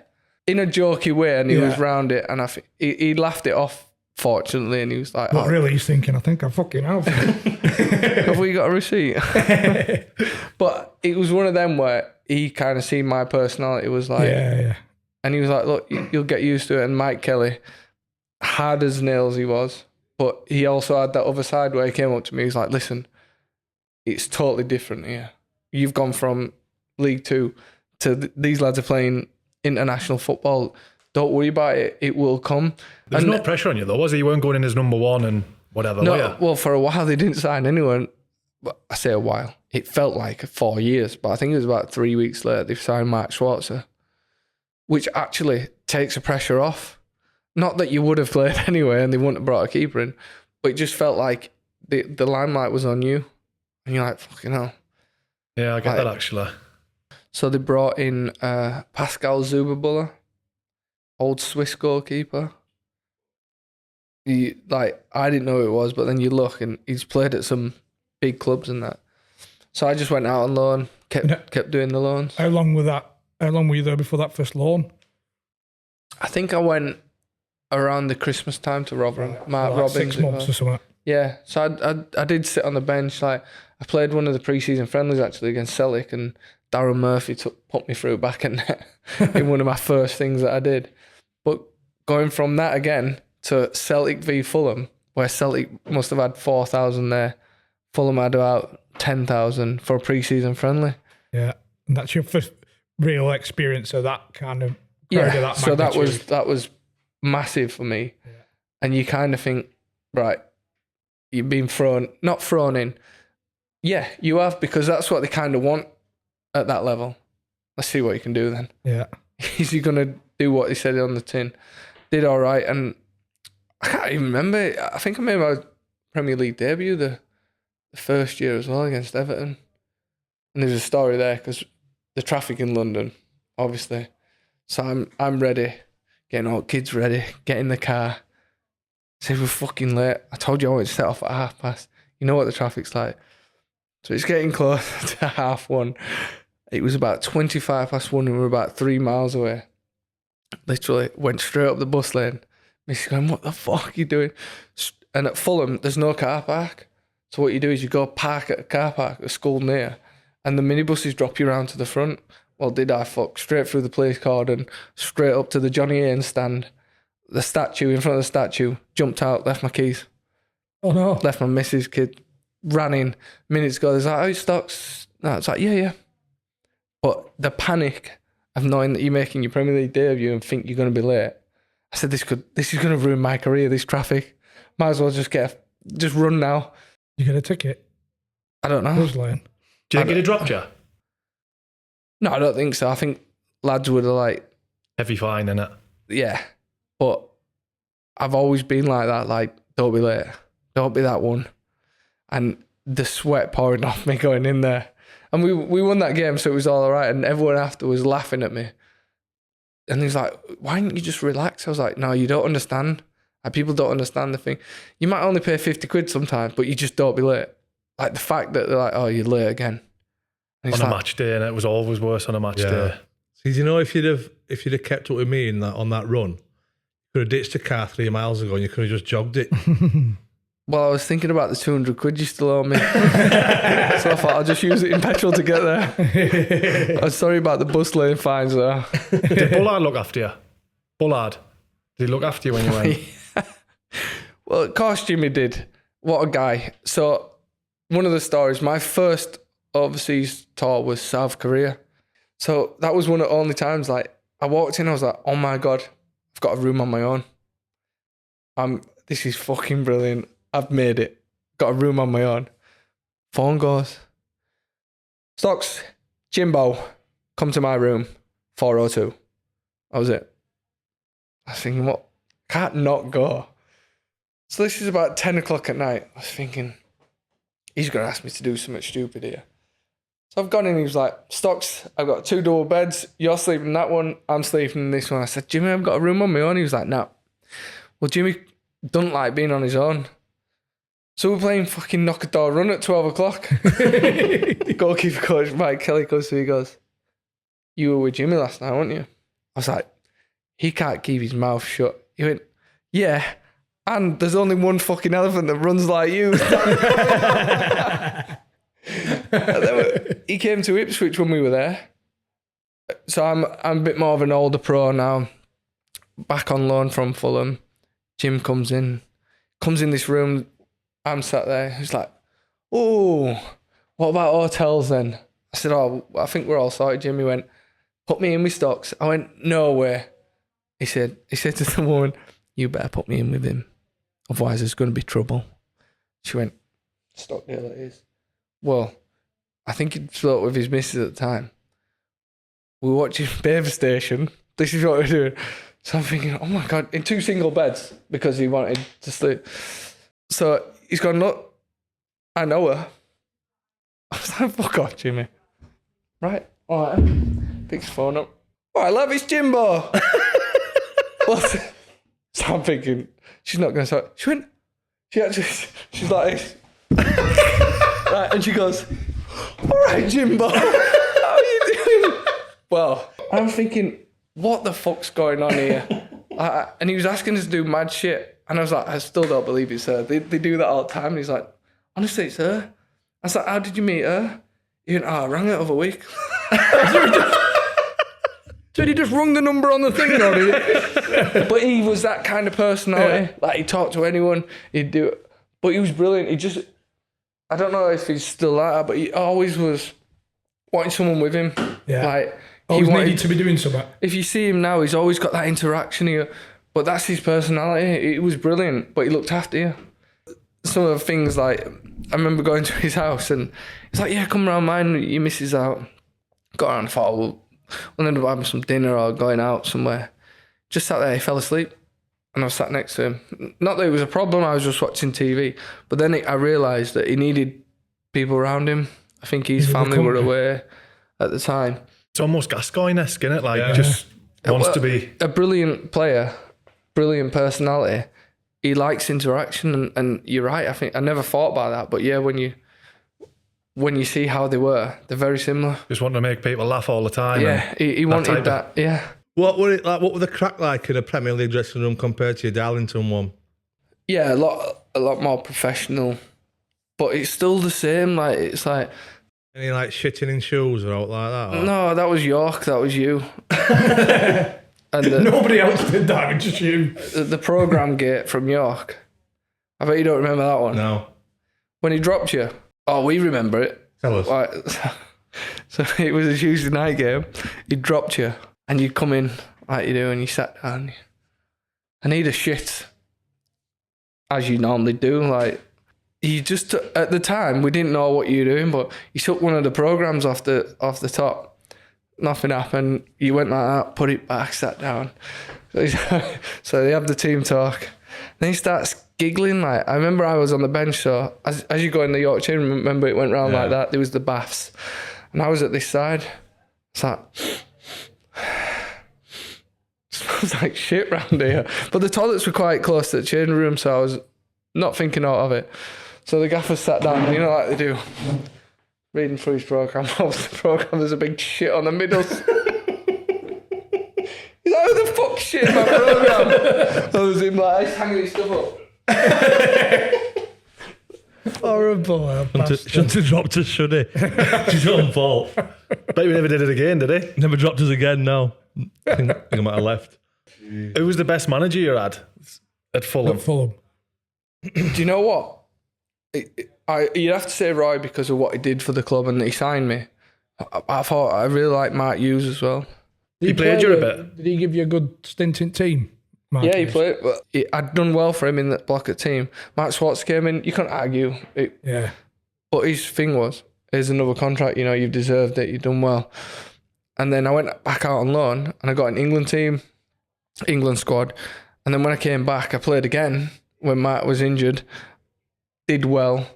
In a jokey way, and he was round it, and I think he laughed it off, fortunately, and he was like, What really he's thinking, I think I fucking have. Have we got a receipt? But it was one of them where he kind of seen my personality, was like, and he was like, look, you'll get used to it. And Mike Kelly, hard as nails he was, but he also had that other side where he came up to me, he's like, listen, it's totally different here. You've gone from League Two to these lads are playing international football. Don't worry about it. It will come. There's no pressure on you though, was it? You weren't going in as number one and whatever, were you? Well, for a while they didn't sign anyone. But I say a while. It felt like 4 years, but I think it was about 3 weeks later they've signed Mark Schwarzer, which actually takes the pressure off. Not that you would have played anyway and they wouldn't have brought a keeper in, but it just felt like the limelight was on you. And you're like, fucking hell. Yeah, I get that actually. So they brought in Pascal Zuberbuller, old Swiss goalkeeper. I didn't know who it was, but then you look and he's played at some big clubs and that. So I just went out on loan, kept doing the loans. How long were you there before that first loan? I think I went around the Christmas time to Rotherham. Mark Robbins. 6 months or something. Yeah, so I did sit on the bench. Like I played one of the pre-season friendlies actually against Celtic, and Darren Murphy put me through back in net in one of my first things that I did. But going from that again to Celtic v Fulham, where Celtic must have had 4,000 there, Fulham had about 10,000 for a pre-season friendly. Yeah, and that's your first real experience of that kind of that so that was massive for me. Yeah. And you kind of think, right, you've been not thrown in. Yeah, you have, because that's what they kind of want at that level. Let's see what you can do then. Yeah. Is he going to do what he said on the tin? Did all right, and I can't even remember. I think I made my Premier League debut the first year as well against Everton. And there's a story there because the traffic in London, obviously. So I'm ready, getting all kids ready, get in the car. Said we're fucking late. I told you I wanted to set off at 1:30. You know what the traffic's like. So it's getting close to 1:30. It was about 1:25 and we were about 3 miles away. Literally went straight up the bus lane. Missy's going, what the fuck are you doing? And at Fulham, there's no car park. So what you do is you go park at a car park at a school near, and the minibuses drop you around to the front. Well, did I fuck? Straight through the police cordon, straight up to the Johnny Haynes stand. The statue, in front of the statue, jumped out, left my keys. Oh no. Left my missus, kid, ran in. Minutes ago, there's like, oh, Stocks. No, it's like, yeah. But the panic of knowing that you're making your Premier League debut and think you're going to be late. I said, this is going to ruin my career, this traffic. Might as well just run now. You get a ticket? I don't know. Do you think it dropped you? No, I don't think so. I think lads would have like... Heavy fine, innit? Yeah. But I've always been like that, like, don't be late. Don't be that one. And the sweat pouring off me going in there. And we won that game, so it was all right. And everyone after was laughing at me. And he's like, why didn't you just relax? I was like, no, you don't understand. Like, people don't understand the thing. You might only pay 50 quid sometimes, but you just don't be late. Like the fact that they're like, oh, you're late again. On a match day, and it was always worse on a match day. See, you know, if you'd have kept up with me on that run, you could have ditched a car 3 miles ago and you could have just jogged it. Well, I was thinking about the 200 quid you still owe me. So I thought I'll just use it in petrol to get there. I'm sorry about the bus lane fines though. Did Bullard look after you? Bullard, did he look after you when you went? Well, of course Jimmy did. What a guy. So one of the stories, my first overseas tour was South Korea. So that was one of the only times, like, I walked in, I was like, oh my God, I've got a room on my own. This is fucking brilliant. I've made it. Got a room on my own. Phone goes, Stocks, Jimbo, come to my room, 402. That was it. I was thinking, what? Can't not go. So this is about 10 o'clock at night. I was thinking, he's going to ask me to do something stupid here. So I've gone in, he was like, Stocks, I've got 2 double beds. You're sleeping in that one, I'm sleeping in this one. I said, Jimmy, I've got a room on my own. He was like, no. Well, Jimmy doesn't like being on his own. So we're playing fucking knock a door run at 12 o'clock. Goalkeeper coach Mike Kelly comes to me, he goes, you were with Jimmy last night, weren't you? I was like, he can't keep his mouth shut. He went, yeah, and there's only one fucking elephant that runs like you. And then he came to Ipswich when we were there. So I'm a bit more of an older pro now, back on loan from Fulham. Jim comes in this room. I'm sat there. He's like, oh, what about hotels then? I said, oh, I think we're all sorted. Jimmy went, put me in with Stocks. I went, no way. He said to the woman, you better put me in with him. Otherwise there's going to be trouble. She went, Stockdale it is. Well, I think he'd split with his missus at the time. We were watching Beaver Station. This is what we're doing. So I'm thinking, oh my God, in 2 single beds because he wanted to sleep. So he's gone, look, I know her. I was like, fuck off, Jimmy. Right, all right. Picks the phone up. All right, love, it's Jimbo. What? So I'm thinking, she's not going to start. She's like this. Right, and she goes, all right, Jimbo, how are you doing? Well, I'm thinking, what the fuck's going on here? And he was asking us to do mad shit. And I was like, I still don't believe it's her. They do that all the time. And he's like, honestly, it's her. I was like, how did you meet her? He went, I rang her over a week. So he just rung the number on the thing, or did he? But he was that kind of personality. Yeah. Like, he'd talk to anyone, he'd do it. But he was brilliant. He just, I don't know if he's still like that, but he always was wanting someone with him. Yeah. Like, always needed to be doing something. If you see him now, he's always got that interaction here. But that's his personality. It was brilliant, but he looked after you. Some of the things, like, I remember going to his house and he's like, yeah, come round mine, your missus out. Got around and thought, we'll end up having some dinner or going out somewhere. Just sat there, he fell asleep. And I was sat next to him. Not that it was a problem, I was just watching TV. But then I realised that he needed people around him. I think his family were away at the time. It's almost Gascoigne-esque, isn't it? Like, just wants to be... A brilliant player, brilliant personality. He likes interaction, and you're right, I think I never thought about that. But yeah, when you see how they were, they're very similar. Just want to make people laugh all the time. Yeah, he wanted that, yeah. What were it like? What were the crack like in a Premier League dressing room compared to your Darlington one? Yeah, a lot more professional, but it's still the same. Like, it's like, any like shitting in shoes or out like that? Or? No, that was York. That was you. And nobody else did that, just you. The programme gate from York. I bet you don't remember that one. No. When he dropped you. Oh, we remember it. Tell us. Like, so it was a Tuesday night game. He dropped you, and you come in like you do, and you sat down. I need a shit, as you normally do. Like, you just at the time we didn't know what you were doing, but you took one of the programmes off the top. Nothing happened. You went like that, put it back, sat down. So they have the team talk. Then he starts giggling. Like, I remember I was on the bench, so as you go in the York chain, remember it went round like that. There was the baths, and I was at this side. It's like, smells like shit round here. But the toilets were quite close to the changing room, so I was not thinking out of it. So the gaffer sat down, you know, like they do, reading through his programme. Obviously, the programme, there's a big shit on the middle. He's like, who the fuck shit in my programme? I was him like, he's hanging his stuff up. Horrible. Shouldn't have dropped us, should he? It's his own fault. Bet you never did it again, did he? Never dropped us again, no. I think I might have left. Who was the best manager you had at Fulham? At Fulham. Do you know what? You'd have to say Roy because of what he did for the club and that he signed me. I thought I really liked Mark Hughes as well. He played you a bit. Did he give you a good stint in team? Mark Yeah, he Hughes? played. But I'd done well for him in the block at team. Mark Swartz came in. You couldn't argue. Yeah. But his thing was, here's another contract. You know, you've deserved it. You've done well. And then I went back out on loan and I got an England team, England squad. And then when I came back, I played again when Mark was injured. Did well.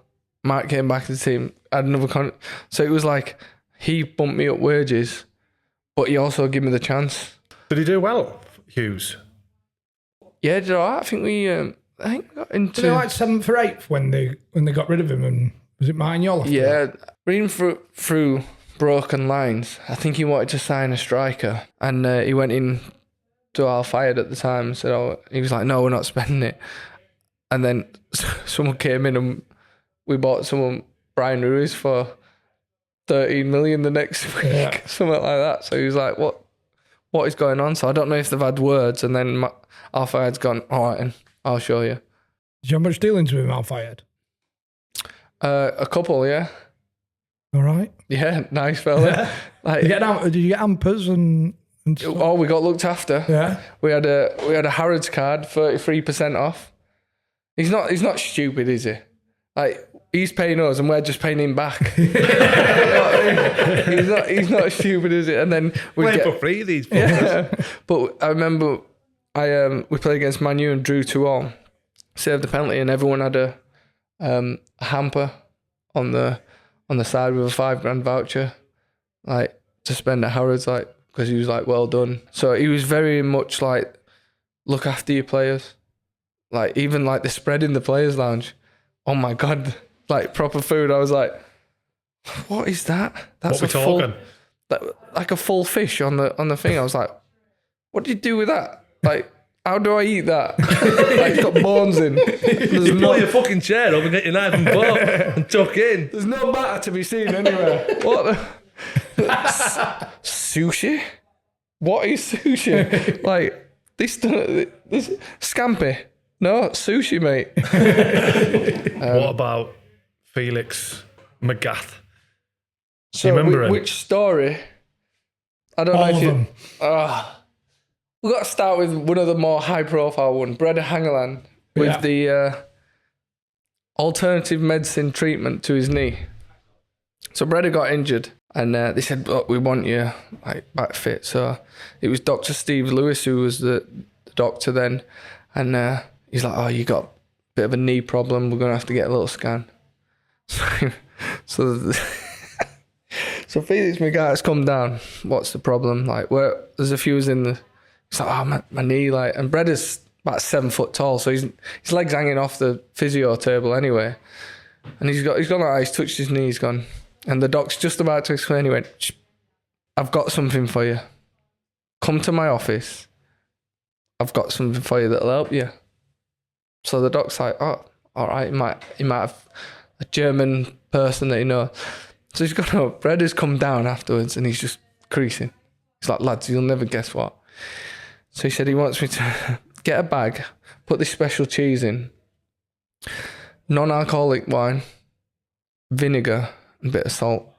Mark came back to the team. Had another contract. So it was like he bumped me up wages, but he also gave me the chance. Did he do well, Hughes? Yeah, did all right. I think we got into. Were they like 7th or 8th when they got rid of him? And was it Martin Yall? Yeah, reading through broken lines, I think he wanted to sign a striker, and he went in to Al Fayed at the time and said, he was like, no, we're not spending it. And then someone came in and we bought Brian Ruiz for 13 million the next week, something like that. So he was like, what is going on? So I don't know if they've had words, and then Al Fayed's gone, all right, and I'll show you. Did you have much dealings with him, Al Fayed? A couple, yeah. All right. Yeah, nice fella. Like, Did you get hampers and stuff? oh, we got looked after. Yeah. We had a Harrods card, 33% off. He's not stupid, is he? Like, he's paying us and we're just paying him back. You know what I mean? He's not stupid, is he? And then we Playing get for free, these fuckers. yeah. But I remember we played against Man U and drew 2-2. Saved the penalty and everyone had a hamper on the side with a £5,000 voucher, like to spend at Harrods, like because he was like, well done. So he was very much like, look after your players. Like even like the spread in the players' lounge. Oh my God, like proper food. I was like, what is that? That's What we talking? like a full fish on the thing. I was like, what do you do with that? Like, how do I eat that? Like, it's got bones in. There's You pull your fucking chair up and get your knife and fork and tuck in. There's no batter to be seen anywhere. What? Sushi? What is sushi? Like, this scampi? No, sushi, mate. What about Felix Magath? So, you remember him? which story? I don't All know if of you. them. We've got to start with one of the more high-profile ones, Breda Hangeland, with the alternative medicine treatment to his knee. So Breda got injured, and they said, "Look, we want you like back fit." So it was Dr. Steve Lewis who was the doctor then, and he's like, "Oh, you got a bit of a knee problem. We're gonna have to get a little scan." So Felix Magath's come down. What's the problem? Like, there's a few in the. It's like, oh, my knee, like, and Breda's about 7 foot tall, so his legs hanging off the physio table anyway. And he's gone out, he's touched his knee, he's gone. And the doc's just about to explain, he went, "Shh, I've got something for you. Come to my office. I've got something for you that'll help you." So the doc's like, "Oh, all right, he might have a German person that he knows." So he's gone up, Breda's come down afterwards and he's just creasing. He's like, "Lads, you'll never guess what." So he said he wants me to get a bag, put this special cheese in, non-alcoholic wine, vinegar, and a bit of salt. I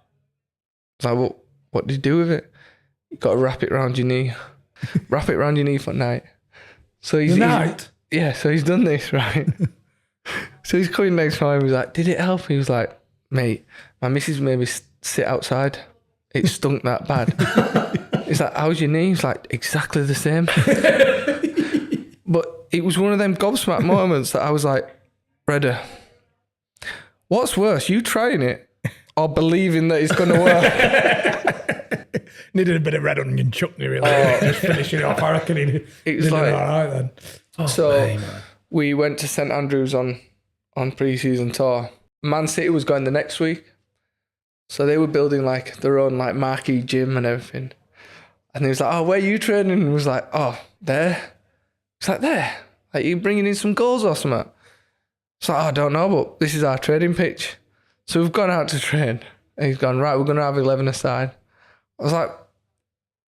was like, "Well, what do you do with it?" "You got to wrap it around your knee. Wrap it around your knee for night." So he's done this, right? So he's coming next time. He's like, "Did it help?" He was like, "Mate, my missus made me sit outside. It stunk that bad." He's like, "How's your knee?" He's like, "Exactly the same." But it was one of them gobsmacked moments that I was like, "Breda, what's worse, you trying it or believing that it's going to work?" Needed a bit of red onion chutney, really. Just finishing it off. I reckon he was like- all right then. So we went to St Andrews on pre-season tour. Man City was going the next week. So they were building like their own like marquee gym and everything. And he was like, "Oh, where are you training?" And he was like, "Oh, there." It's like, "There? Like you bringing in some goals or something?" It's like, "Oh, I don't know, but this is our training pitch." So we've gone out to train. And he's gone, "Right, we're going to have 11 aside." I was like,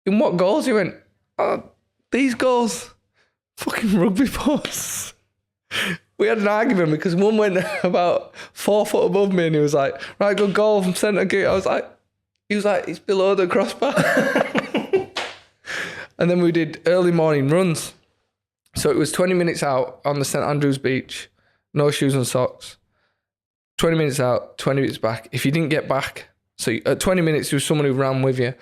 "In what goals?" He went, "Oh, these goals. Fucking rugby balls." we had an argument because one went about 4 foot above me and he was like, right, good goal from centre gate. He was like, it's below the crossbar. And then we did early morning runs. So it was 20 minutes out on the St Andrews beach, no shoes and socks. 20 minutes out, 20 minutes back. If you didn't get back, so at 20 minutes, there was someone who ran with you. You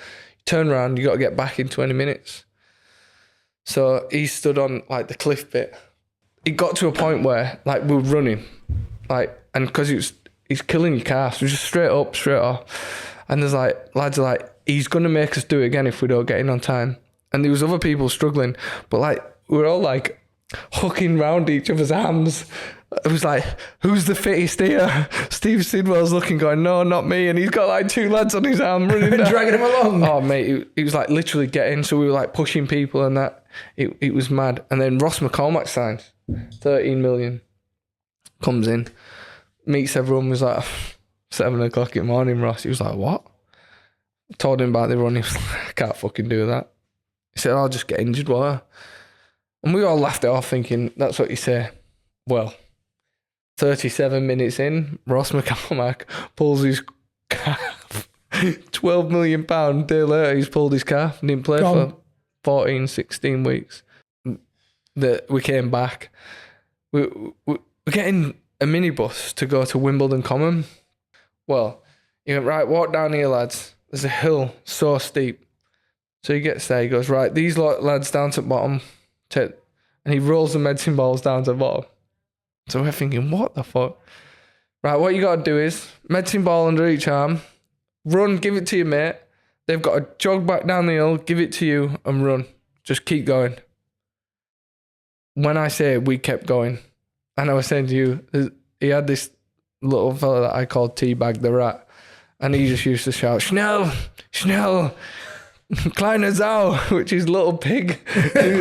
turn around, you got to get back in 20 minutes. So he stood on like the cliff bit. It got to a point where like we were running, like, and because he's killing your calves, we just straight up, straight off. And there's like, lads are like, he's going to make us do it again if we don't get in on time. And there was other people struggling, but like, we were all like hooking round each other's arms. It was like, who's the fittest here? Steve Sidwell's looking, going, no, not me. And he's got like 2 lads on his arm running down. Dragging him along. Oh, mate, he was like literally getting, so we were like pushing people and that. It was mad. And then Ross McCormack signs, 13 million, comes in, meets everyone, was like, 7 o'clock in the morning, Ross. He was like, what? Told him about the run. He was like, I can't fucking do that. He said, I'll just get injured, whatever. And we all laughed it off thinking, that's what you say. Well, 37 minutes in, Ross McCormack pulls his calf. £12 million day later, he's pulled his calf and didn't play for 14, 16 weeks. We came back. We're getting a minibus to go to Wimbledon Common. Well, he went, right, walk down here, lads. There's a hill so steep. So he gets there, he goes, right, these lads down to the bottom. And he rolls the medicine balls down to the bottom. So we're thinking, what the fuck? Right, what you got to do is medicine ball under each arm, run, give it to your mate. They've got to jog back down the hill, give it to you and run. Just keep going. When I say we kept going, and I was saying to you, he had this little fella that I called Teabag the Rat, and he just used to shout, Schnell, Schnell, Kleiner Sau, which is little pig.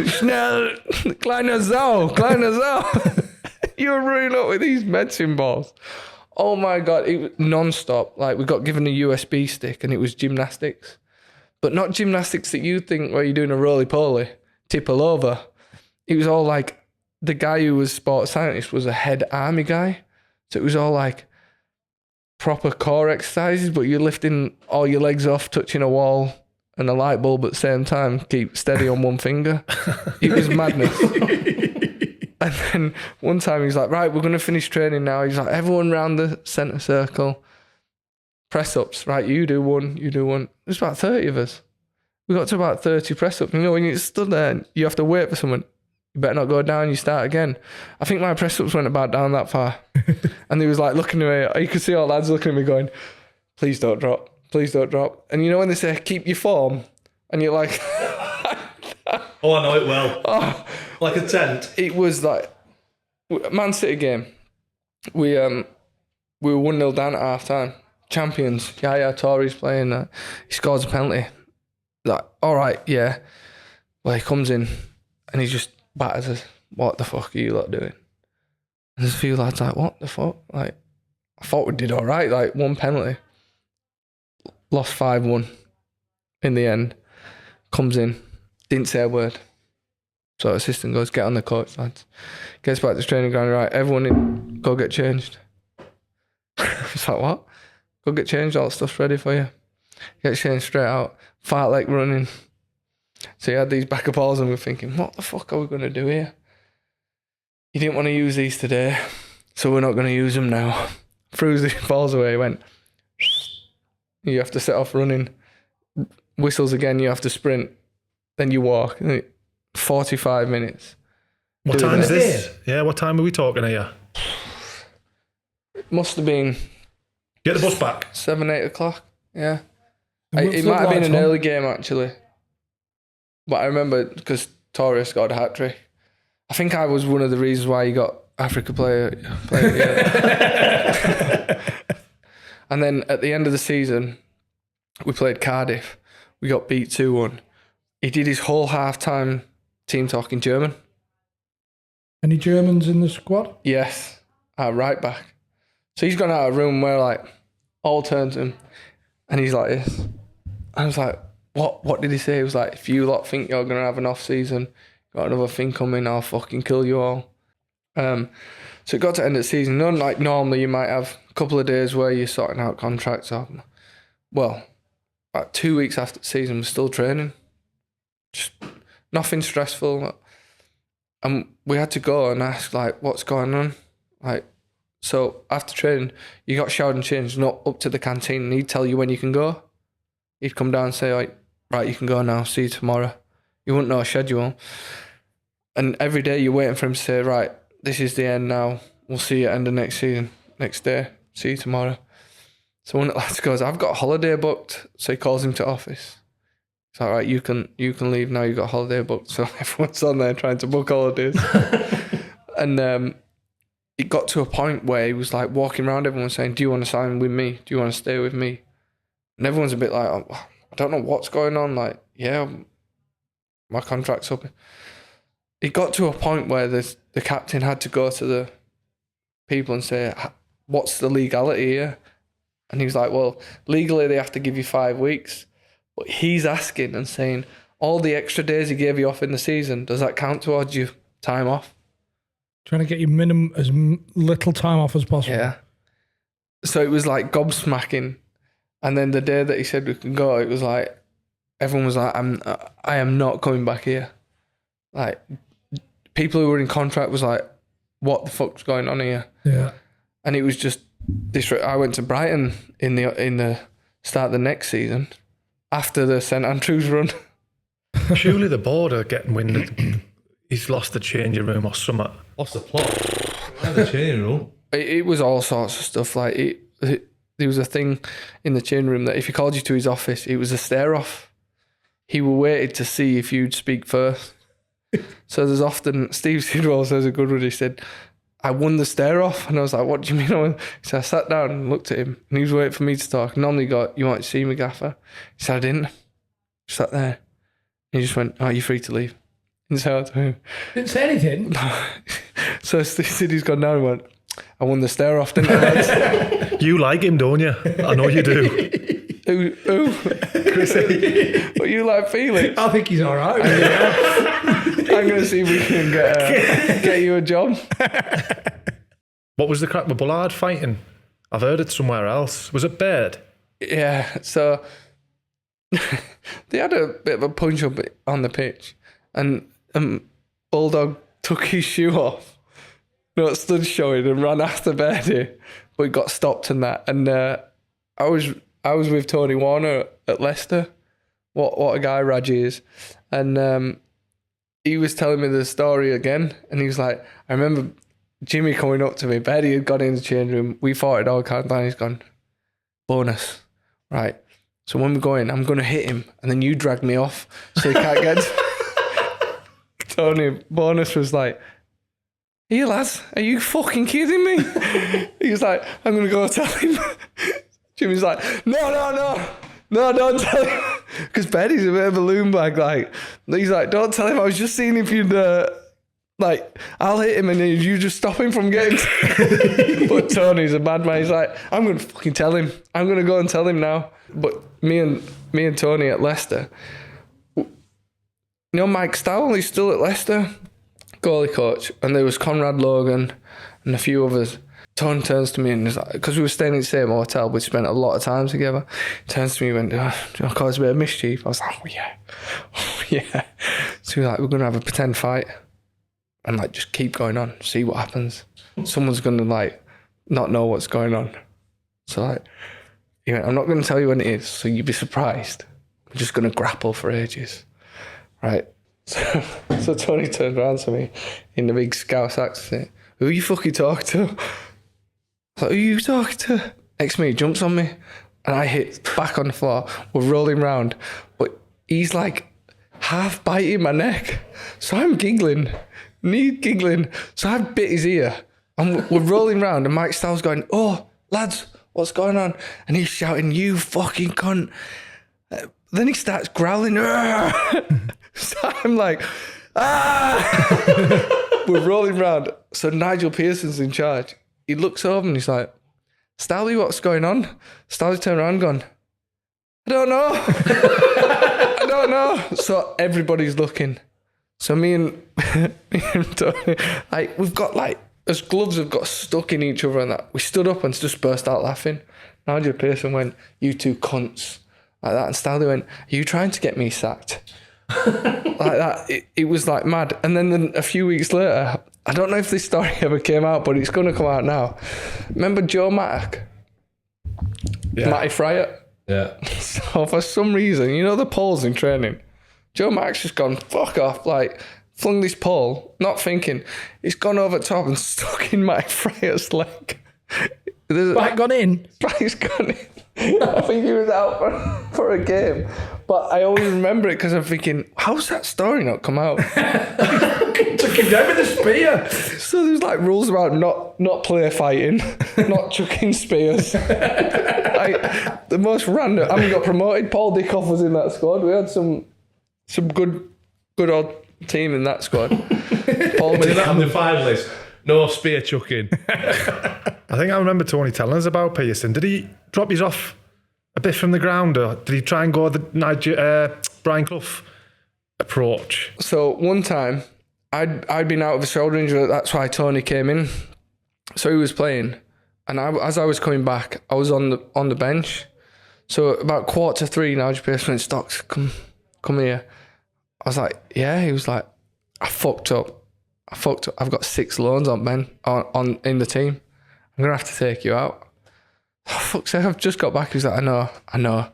Schnell, Kleiner Sau, Kleiner Sau. You were running up with these medicine balls. Oh my God, it was non-stop. Like, we got given a USB stick and it was gymnastics. But not gymnastics that you think where you're doing a roly-poly, tipple over. It was all like, the guy who was sports scientist was a head army guy. So it was all like proper core exercises, but you're lifting all your legs off, touching a wall and a light bulb at the same time, keep steady on one finger. It was madness. And then one time he's like, right, we're going to finish training now. He's like, everyone round the centre circle, press ups, right, you do one. There's about 30 of us. We got to about 30 press ups. You know, when you stood there and you have to wait for someone, you better not go down, you start again. I think my press ups went about down that far. And he was like looking at me, you could see all lads looking at me going, please don't drop. Please don't drop. And you know when they say, keep your form, and you're like... Oh, I know it well. Oh, like a tent. it was like... Man City game. We were 1-0 down at half-time. Champions. Yaya Touré's playing. He scores a penalty. Like, all right, yeah. Well, he comes in, and he just batters us. What the fuck are you lot doing? And there's a few lads like, what the fuck? Like, I thought we did all right. Like, one penalty. Lost 5-1 in the end. Comes in, didn't say a word. So assistant goes, get on the coach, lads. Gets back to training ground, right, everyone in, go get changed. It's like, what? Go get changed, all the stuff's ready for you. Get changed straight out. Fartlek running. So he had these back of balls and we're thinking, what the fuck are we going to do here? He didn't want to use these today, so we're not going to use them now. Threw these balls away, he went... You have to set off running. Whistles again, you have to sprint. Then you walk. 45 minutes. What time is this? Yeah, what time are we talking here? It must have been... Get the bus back. 7, 8 o'clock. Yeah. What's It the might have been lights an on? early game, actually. But I remember because Torres scored a hat-trick. I think I was one of the reasons why he got Africa player of the year. And then at the end of the season, we played Cardiff. We got beat 2-1. He did his whole half-time team talk in German. Any Germans in the squad? Yes, right back. So he's gone out of a room where like all turn to him and he's like this. I was like, what did he say? He was like, if you lot think you're going to have an off-season, got another thing coming, I'll fucking kill you all. So it got to end of the season. None like normally you might have a couple of days where you're sorting out contracts. Well, like 2 weeks after the season, we're still training. Just nothing stressful. And we had to go and ask, like, what's going on? Like, so after training, you got showered and changed, not up to the canteen, and he'd tell you when you can go. He'd come down and say, like, right, you can go now, see you tomorrow. You wouldn't know a schedule. And every day you're waiting for him to say, right, this is the end now. We'll see you at the end of next season. Next day, see you tomorrow. So one of the lads goes, I've got a holiday booked. So he calls him to office. It's like, right, you can leave now, you've got a holiday booked. So everyone's on there trying to book holidays. And it got to a point where he was like walking around everyone saying, do you want to sign with me? Do you want to stay with me? And everyone's a bit like, oh, I don't know what's going on. Like, yeah, my contract's up. It got to a point where the captain had to go to the people and say, what's the legality here? And he was like, well, legally they have to give you 5 weeks. But he's asking and saying, all the extra days he gave you off in the season, does that count towards your time off? Trying to get you as little time off as possible. Yeah. So it was like gobsmacking. And then the day that he said we can go, it was like, everyone was like, I am not coming back here. Like, people who were in contract was like, what the fuck's going on here? Yeah. And it was just this. I went to Brighton in the start of the next season after the St Andrews run. Surely the board are getting wind. He's lost the changing room or something. What's the plot? The changing room. It was all sorts of stuff. Like there was a thing in the changing room that if he called you to his office, it was a stare off. He waited to see if you'd speak first. So there's often, Steve Sidwell says a good one, he said, I won the stare off. And I was like, what do you mean? So I sat down and looked at him and he was waiting for me to talk. Normally got, you want to see me, Gaffer? He said, I didn't. Just sat there. He just went, oh, you're free to leave. And so didn't say anything. So Siddy's gone down and went, I won the stare off, didn't I, lads? You like him, don't you? I know you do. Who? Chrissy. But you like Felix? I think he's all right. I'm going to see if we can get you a job. What was the crack with Bullard fighting? I've heard it somewhere else. Was it bad? Yeah, so they had a bit of a punch up on the pitch and Bulldog took his shoe off. No, it stood showing and ran after Barry, but he got stopped in that. And I was with Tony Warner at Leicester. What a guy Raji is. And he was telling me the story again. And he was like, I remember Jimmy coming up to me. Barry had gone in the change room. We fought it all countdown. He's gone, bonus. Right. So when we go in, I'm going to hit him. And then you drag me off so he can't get... Tony, bonus was like, here lads, are you fucking kidding me? He was like, I'm going to go tell him. Jimmy's like, no, don't tell him. Because Betty's a bit of a loon bag. Like, he's like, don't tell him. I was just seeing if you'd, like, I'll hit him and you just stop him from getting. But Tony's a bad man. He's like, I'm going to fucking tell him. I'm going to go and tell him now. But me and Tony at Leicester, you know, Mike Stowell, he's still at Leicester, goalie coach, and there was Conrad Logan and a few others. Tony turns to me and is like, because we were staying in the same hotel, we spent a lot of time together. He turns to me and went, do you cause a bit of mischief? I was like, oh yeah. So we're like, we're going to have a pretend fight and like just keep going on, see what happens. Someone's going to like not know what's going on. So like, he went, I'm not going to tell you when it is, so you'd be surprised. We're just going to grapple for ages. Right. So Tony turned around to me in the big Scouse accent. Who are you fucking talking to? I was like, who are you talking to? Next minute, he jumps on me and I hit back on the floor. We're rolling round, but he's like half biting my neck. So I'm giggling, So I bit his ear and we're rolling round and Mike Stowell's going, oh, lads, what's going on? And he's shouting, you fucking cunt. Then he starts growling. So I'm like, We're rolling round. So Nigel Pearson's in charge. He looks over and he's like, Stowley, what's going on? Stowley turned around and gone, I don't know. I don't know. So everybody's looking. So me and Tony, like, we've got like as gloves have got stuck in each other and that, we stood up and just burst out laughing. Nigel Pearson went, "You two cunts," like that, and Stanley went, "Are you trying to get me sacked?" Like that. It was like mad. And then a few weeks later, I don't know if this story ever came out, but it's going to come out now. Remember Joe Mattock? Yeah. Matty Fryer? Yeah. So for some reason, you know the poles in training? Joe Mattock's just gone, fuck off, like, flung this pole, not thinking. He's gone over the top and stuck in Matty Fryer's leg. Right, gone in. Right, gone in. I think he was out for a game. But I always remember it because I'm thinking, how's that story not come out? Took him down with a spear. So there's like rules about not play fighting, not chucking spears. Like, the most random. I mean, got promoted. Paul Dickoff was in that squad. We had some good old team in that squad. Paul Dickoff. On the finalist, no spear chucking. I think I remember Tony telling us about Pearson. Did he drop you off a bit from the ground, or did he try and go the Brian Clough approach? So one time, I'd been out of a shoulder injury. That's why Tony came in. So he was playing, and as I was coming back, I was on the bench. So about 2:45, Nigel Pearson went, "Stocks, come here." I was like, "Yeah." He was like, I fucked up. I've got 6 loans on Ben on in the team. I'm gonna have to take you out. Oh, fuck's sake, I've just got back. He was like, I know.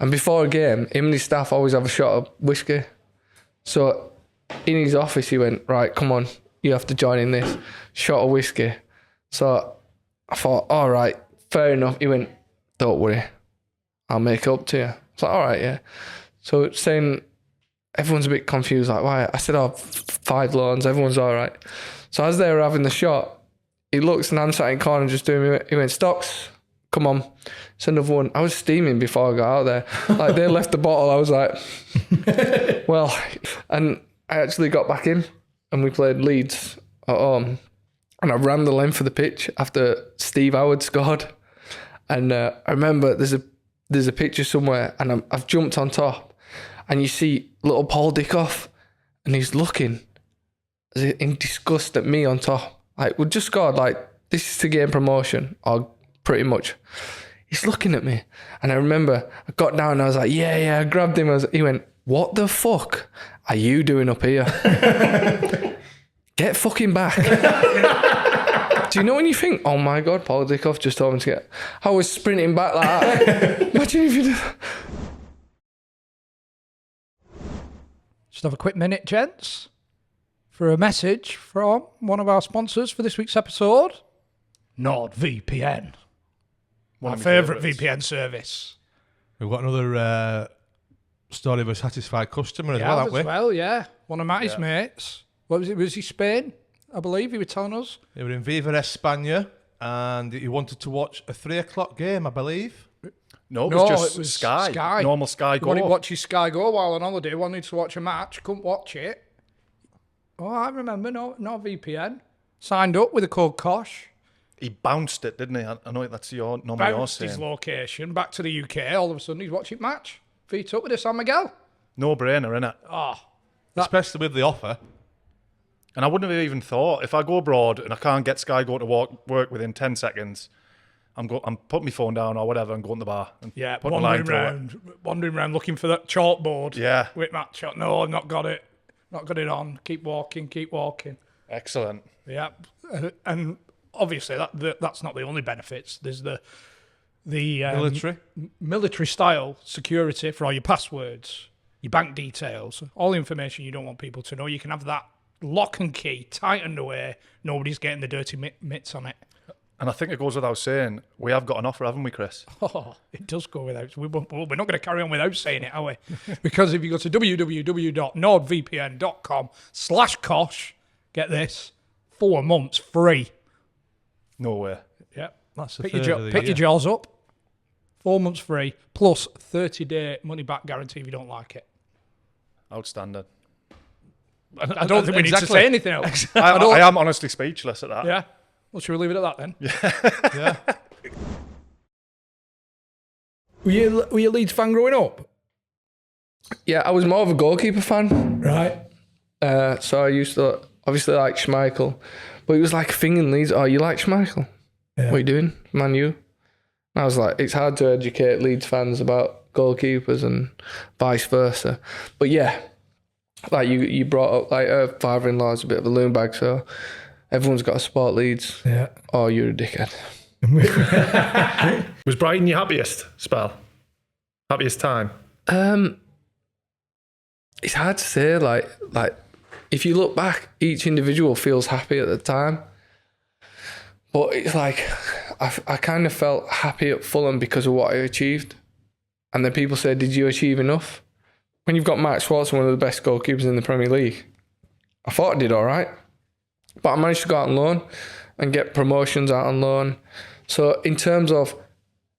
And before a game, him and his staff always have a shot of whiskey. So in his office, he went, "Right, come on, you have to join in this shot of whiskey." So I thought, all right, fair enough. He went, "Don't worry, I'll make it up to you." I was like, all right, yeah. So saying, everyone's a bit confused, like, why? I said, 5 loans, everyone's all right. So as they were having the shot, he looks and I'm sat in the corner just doing me. He went, "Stocks, come on, it's another one." I was steaming before I got out there. Like, they left the bottle. I was like, well, and I actually got back in and we played Leeds at home. And I ran the length of the pitch after Steve Howard scored. And I remember there's a picture somewhere and I've jumped on top and you see little Paul Dickoff and he's looking in disgust at me on top. Like, we just scored, like, this is to gain promotion, or pretty much. He's looking at me. And I remember I got down and I was like, yeah, I grabbed him. He went, "What the fuck are you doing up here?" Get fucking back. Do you know when you think, oh my God, Paul Dickoff just told me to get... I was sprinting back like that. Imagine if you did... Just have a quick minute, gents, for a message from one of our sponsors for this week's episode, NordVPN. My favourite VPN service. We've got another story of a satisfied customer as well, haven't we? Well, yeah. One of Matty's mates. What was it? Was he Spain? I believe he was telling us. They were in Viva España and he wanted to watch a 3:00 game, I believe. No, it was Sky. Normal Sky Go. He wanted to watch his Sky Go while on holiday. Wanted to watch a match. Couldn't watch it. Oh, I remember. No VPN. Signed up with a code Cosh. He bounced it, didn't he? I know that's your saying. Bounced his location back to the UK. All of a sudden, he's watching match. Feet up with a San Miguel. No brainer, innit? Oh, especially with the offer. And I wouldn't have even thought, if I go abroad and I can't get Sky Go to work within 10 seconds, I'm putting my phone down or whatever and going to the bar. And yeah, wandering around looking for that chalkboard. Yeah. With match shot. No, I've not got it. Not got it on. Keep walking. Excellent. Yeah. And obviously that's not the only benefits. There's the military style security for all your passwords, your bank details, all the information you don't want people to know. You can have that lock and key tightened away. Nobody's getting the dirty mitts on it. And I think it goes without saying, we have got an offer, haven't we, Chris? Oh, it does go without. We're not going to carry on without saying it, are we? Because if you go to www.nordvpn.com/Cosh, get this, 4 months free. No way. Yep. That's pick your jaws up. 4 months free, plus 30-day money-back guarantee if you don't like it. Outstanding. I don't think we need to say anything else. I am honestly speechless at that. Yeah. Well, should we leave it at that then? Yeah. Were you a Leeds fan growing up? Yeah, I was more of a goalkeeper fan. Right. So I used to Obviously, I like Schmeichel. But it was like a thing in Leeds, oh, you like Schmeichel? Yeah. What are you doing? Man U? And I was like, it's hard to educate Leeds fans about goalkeepers and vice versa. But yeah, like you brought up, like her father-in-law is a bit of a loon bag, so everyone's got to support Leeds. Yeah. Or you're a dickhead. Was Brighton your happiest spell? Happiest time? It's hard to say. Like if you look back, each individual feels happy at the time. But it's like I kind of felt happy at Fulham because of what I achieved. And then people say, did you achieve enough? When you've got Mark Schwartz, one of the best goalkeepers in the Premier League, I thought I did all right. But I managed to go out on loan and get promotions out on loan. So in terms of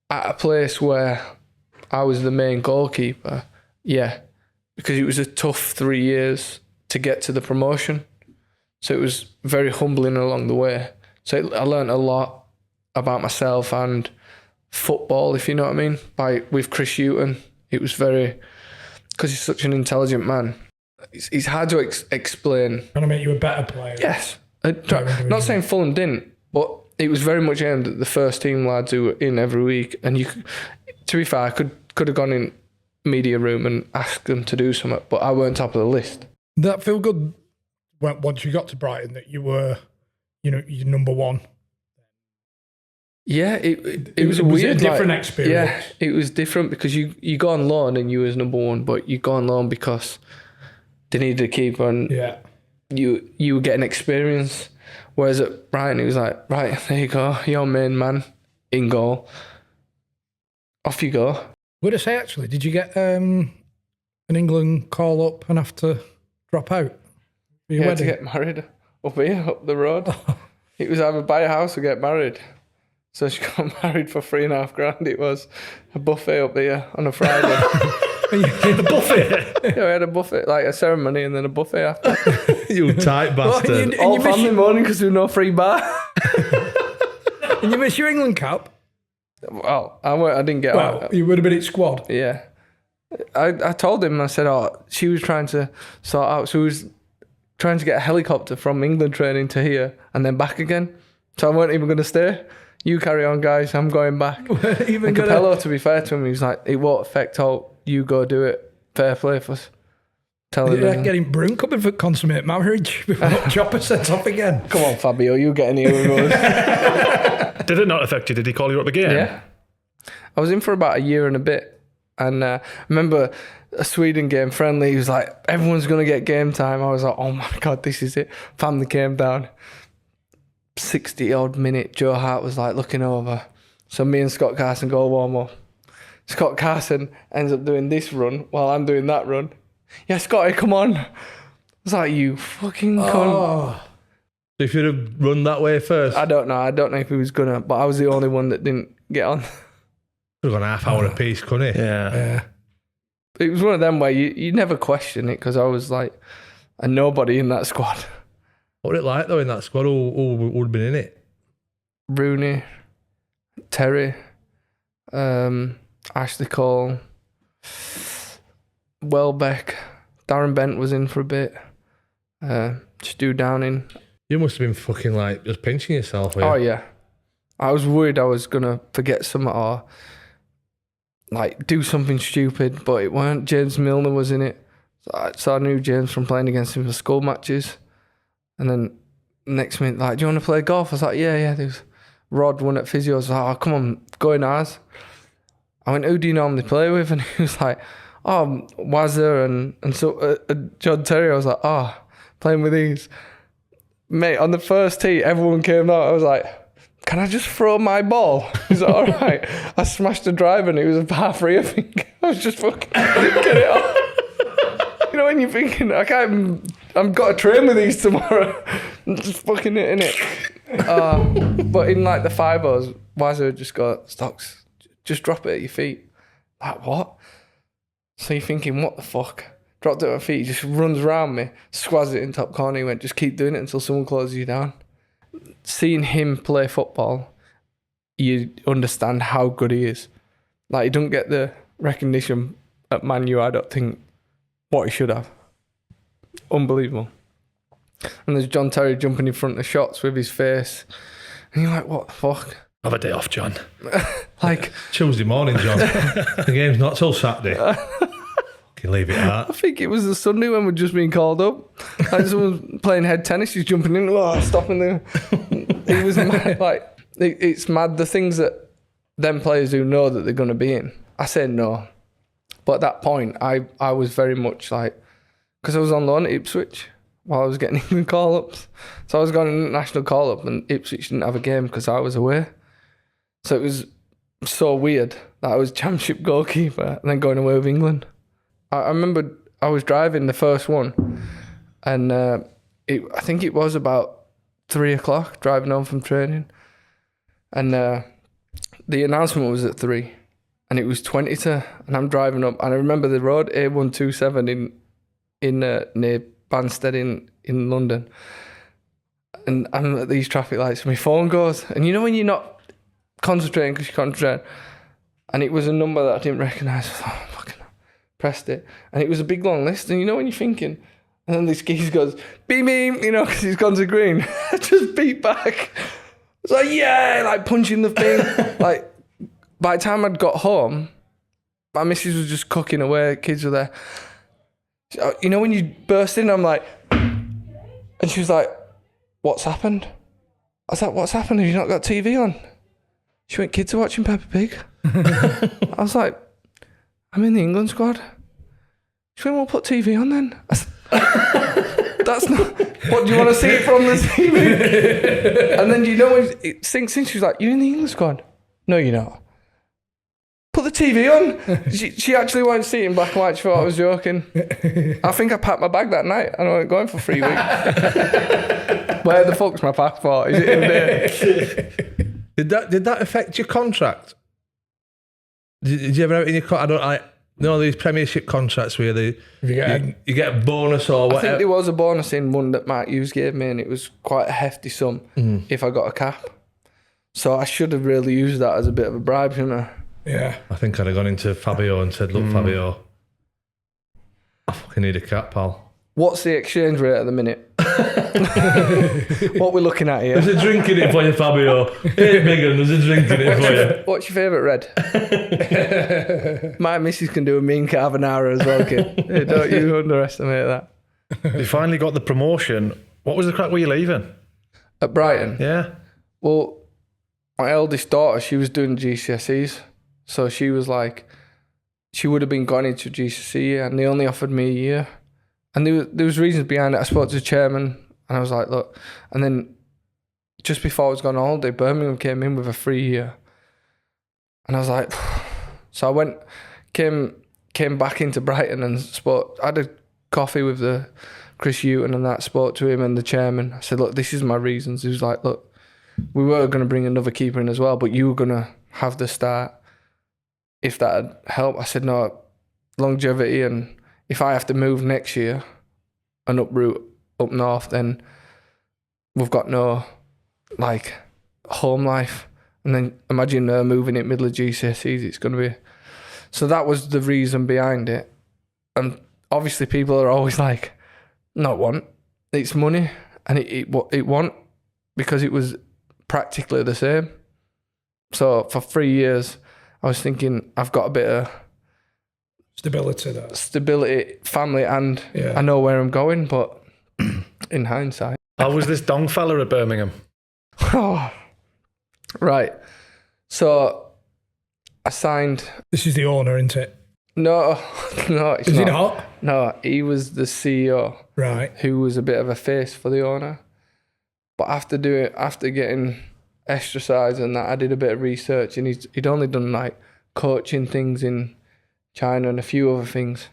at a place where I was the main goalkeeper, yeah, because it was a tough 3 years to get to the promotion. So it was very humbling along the way. So I learned a lot about myself and football, if you know what I mean. With Chris Hughton, it was very, because he's such an intelligent man. It's hard to explain. Trying to make you a better player. Yes. Not saying Fulham didn't, but it was very much aimed at the first team lads who were in every week. And to be fair, I could have gone in media room and asked them to do something, but I weren't top of the list. Did that feel good once you got to Brighton that you were, you're number one? Yeah, it was a weird, a different experience. Yeah, it was different because you go on loan and you was number one, but you go on loan because they needed a keeper and you were getting experience. Whereas at Brighton, it was like, right, there you go, your main man in goal. Off you go. What did I say, actually? Did you get an England call up and have to drop out? You had to get married up here, up the road. It was either buy a house or get married. So she got married for $3,500. It was a buffet up there on a Friday. The buffet? Yeah, we had a buffet, like a ceremony and then a buffet after. You tight bastard. All family morning because there was no free bar. And you miss your England cap? Well, I didn't get out. You would have been at squad. Yeah. I told him, I said, she was trying to sort out, she was trying to get a helicopter from England training to here and then back again. So I weren't even going to stay. You carry on, guys, I'm going back. And Capello, to be fair to him, he was like, it won't affect how you go do it. Fair play for us. Telling him. Getting Brun coming for consummate marriage before Chopper sets off again. Come on, Fabio, you get in here with us. Did it not affect you? Did he call you up again? Yeah. I was in for about a year and a bit. And I remember a Sweden game friendly. He was like, everyone's going to get game time. I was like, oh my God, this is it. Family came down. 60-odd minute, Joe Hart was like looking over. So me and Scott Carson go warm up. Scott Carson ends up doing this run while I'm doing that run. Yeah, Scotty, come on. I was like, you fucking cunt. If you'd have run that way first, I don't know if he was gonna, but I was the only one that didn't get on. could have gone half hour apiece, couldn't it? Yeah. It was one of them where you never question it because I was like a nobody in that squad. What was it like though in that squad? Who would have been in it? Rooney, Terry, Ashley Cole, Welbeck, Darren Bent was in for a bit, Stu Downing. You must have been fucking like just pinching yourself. Oh yeah, I was worried I was gonna forget something or like do something stupid, but it weren't. James Milner was in it, so I knew James from playing against him for school matches. And then next minute, like, do you want to play golf? I was like, yeah. There was Rod, one at physio. I was like, oh, come on, go in ours. I went, who do you normally play with? And he was like, oh, Wazza and so John Terry. I was like, playing with these. Mate, on the first tee, everyone came out. I was like, can I just throw my ball? He's like, all right. I smashed the driver and it was a par 3, I think. I was just fucking, I didn't get it off. You know, when you're thinking, I've got to train with these tomorrow. Just fucking hitting it. But in like the 5-0s, Wazza just got, Stocks, just drop it at your feet. Like, what? So you're thinking, what the fuck? Dropped it at my feet, he just runs around me, squads it in top corner. He went, just keep doing it until someone closes you down. Seeing him play football, you understand how good he is. Like, he don't get the recognition at Man U, I don't think, what he should have. Unbelievable. And there's John Terry jumping in front of shots with his face. And you're like, what the fuck? Have a day off, John. Like Tuesday morning, John. The game's not till Saturday. Can leave it at I think it was the Sunday when we'd just been called up. And someone playing head tennis, he's jumping in, stopping there. It was mad. Like, it's mad. The things that them players who know that they're going to be in. I said no. But at that point, I was very much like, because I was on loan at Ipswich while I was getting England call-ups. So I was going to international call-up and Ipswich didn't have a game because I was away. So it was so weird that I was championship goalkeeper and then going away with England. I remember I was driving the first one and I think it was about 3 o'clock driving home from training. And the announcement was at 3 and it was 20 to, and I'm driving up and I remember the road A127 in near Banstead in London. And I'm at these traffic lights and my phone goes. And you know when you're not concentrating because you concentrate? And it was a number that I didn't recognise. Fucking pressed it. And it was a big long list. And you know when you're thinking, and then this geese goes, beep, beep, you know, because he's gone to green. I just beat back. It's like, yeah, like punching the thing. Like, by the time I'd got home, my missus was just cooking away. Kids were there. You know when you burst in, I'm like, and she was like, what's happened? I was like, what's happened? Have you not got TV on? She went, kids are watching Peppa Pig. I was like, I'm in the England squad. She went, well, put TV on then. I said, that's not, what, do you want to see it from the TV? And then you know when it sinks in, she was like, you're in the England squad? No, you're not. Put the TV on. She actually wanted to see it in black and white. She thought I was joking. I think I packed my bag that night and I went going for 3 weeks. Where the fuck's my passport? Is it in there? Did that affect your contract? Did you ever have it in your contract? These Premiership contracts where you get a bonus or whatever. I think there was a bonus in one that Mark Hughes gave me and it was quite a hefty sum if I got a cap. So I should have really used that as a bit of a bribe, you know. Yeah. I think I'd have gone into Fabio and said, look, Fabio, I fucking need a cap, pal. What's the exchange rate at the minute? What we're looking at here? There's a drink in it for you, Fabio. Hey, Megan, there's a drink in it for you. What's your favourite red? My missus can do a mean carbonara as well, kid. Hey, don't you underestimate that. You finally got the promotion. What was the crack? Were you leaving? At Brighton? Yeah. Well, my eldest daughter, she was doing GCSEs. So she was like, she would have been gone into GCSE year and they only offered me a year. And there was reasons behind it. I spoke to the chairman and I was like, look. And then just before I was going on holiday, Birmingham came in with a 3 year. And I was like, so I came back into Brighton and spoke. I had a coffee with the Chris Hewton and that, spoke to him and the chairman. I said, look, this is my reasons. He was like, look, we were going to bring another keeper in as well, but you were going to have the start. If that'd help, I said, no, longevity, and if I have to move next year and uproot up north, then we've got no, like, home life. And then imagine moving it middle of GCSEs, it's going to be... So that was the reason behind it. And obviously people are always like, no, it won't. It's money. And it won't, because it was practically the same. So for 3 years... I was thinking I've got a bit of stability, family, and I know where I'm going, but in hindsight. How was this Dong fella at Birmingham? Oh, right. So I signed... This is the owner, isn't it? No, it's not. Is he not? No, he was the CEO. Right. Who was a bit of a face for the owner. But after getting... ostracized and that, I did a bit of research and he'd only done like coaching things in China and a few other things.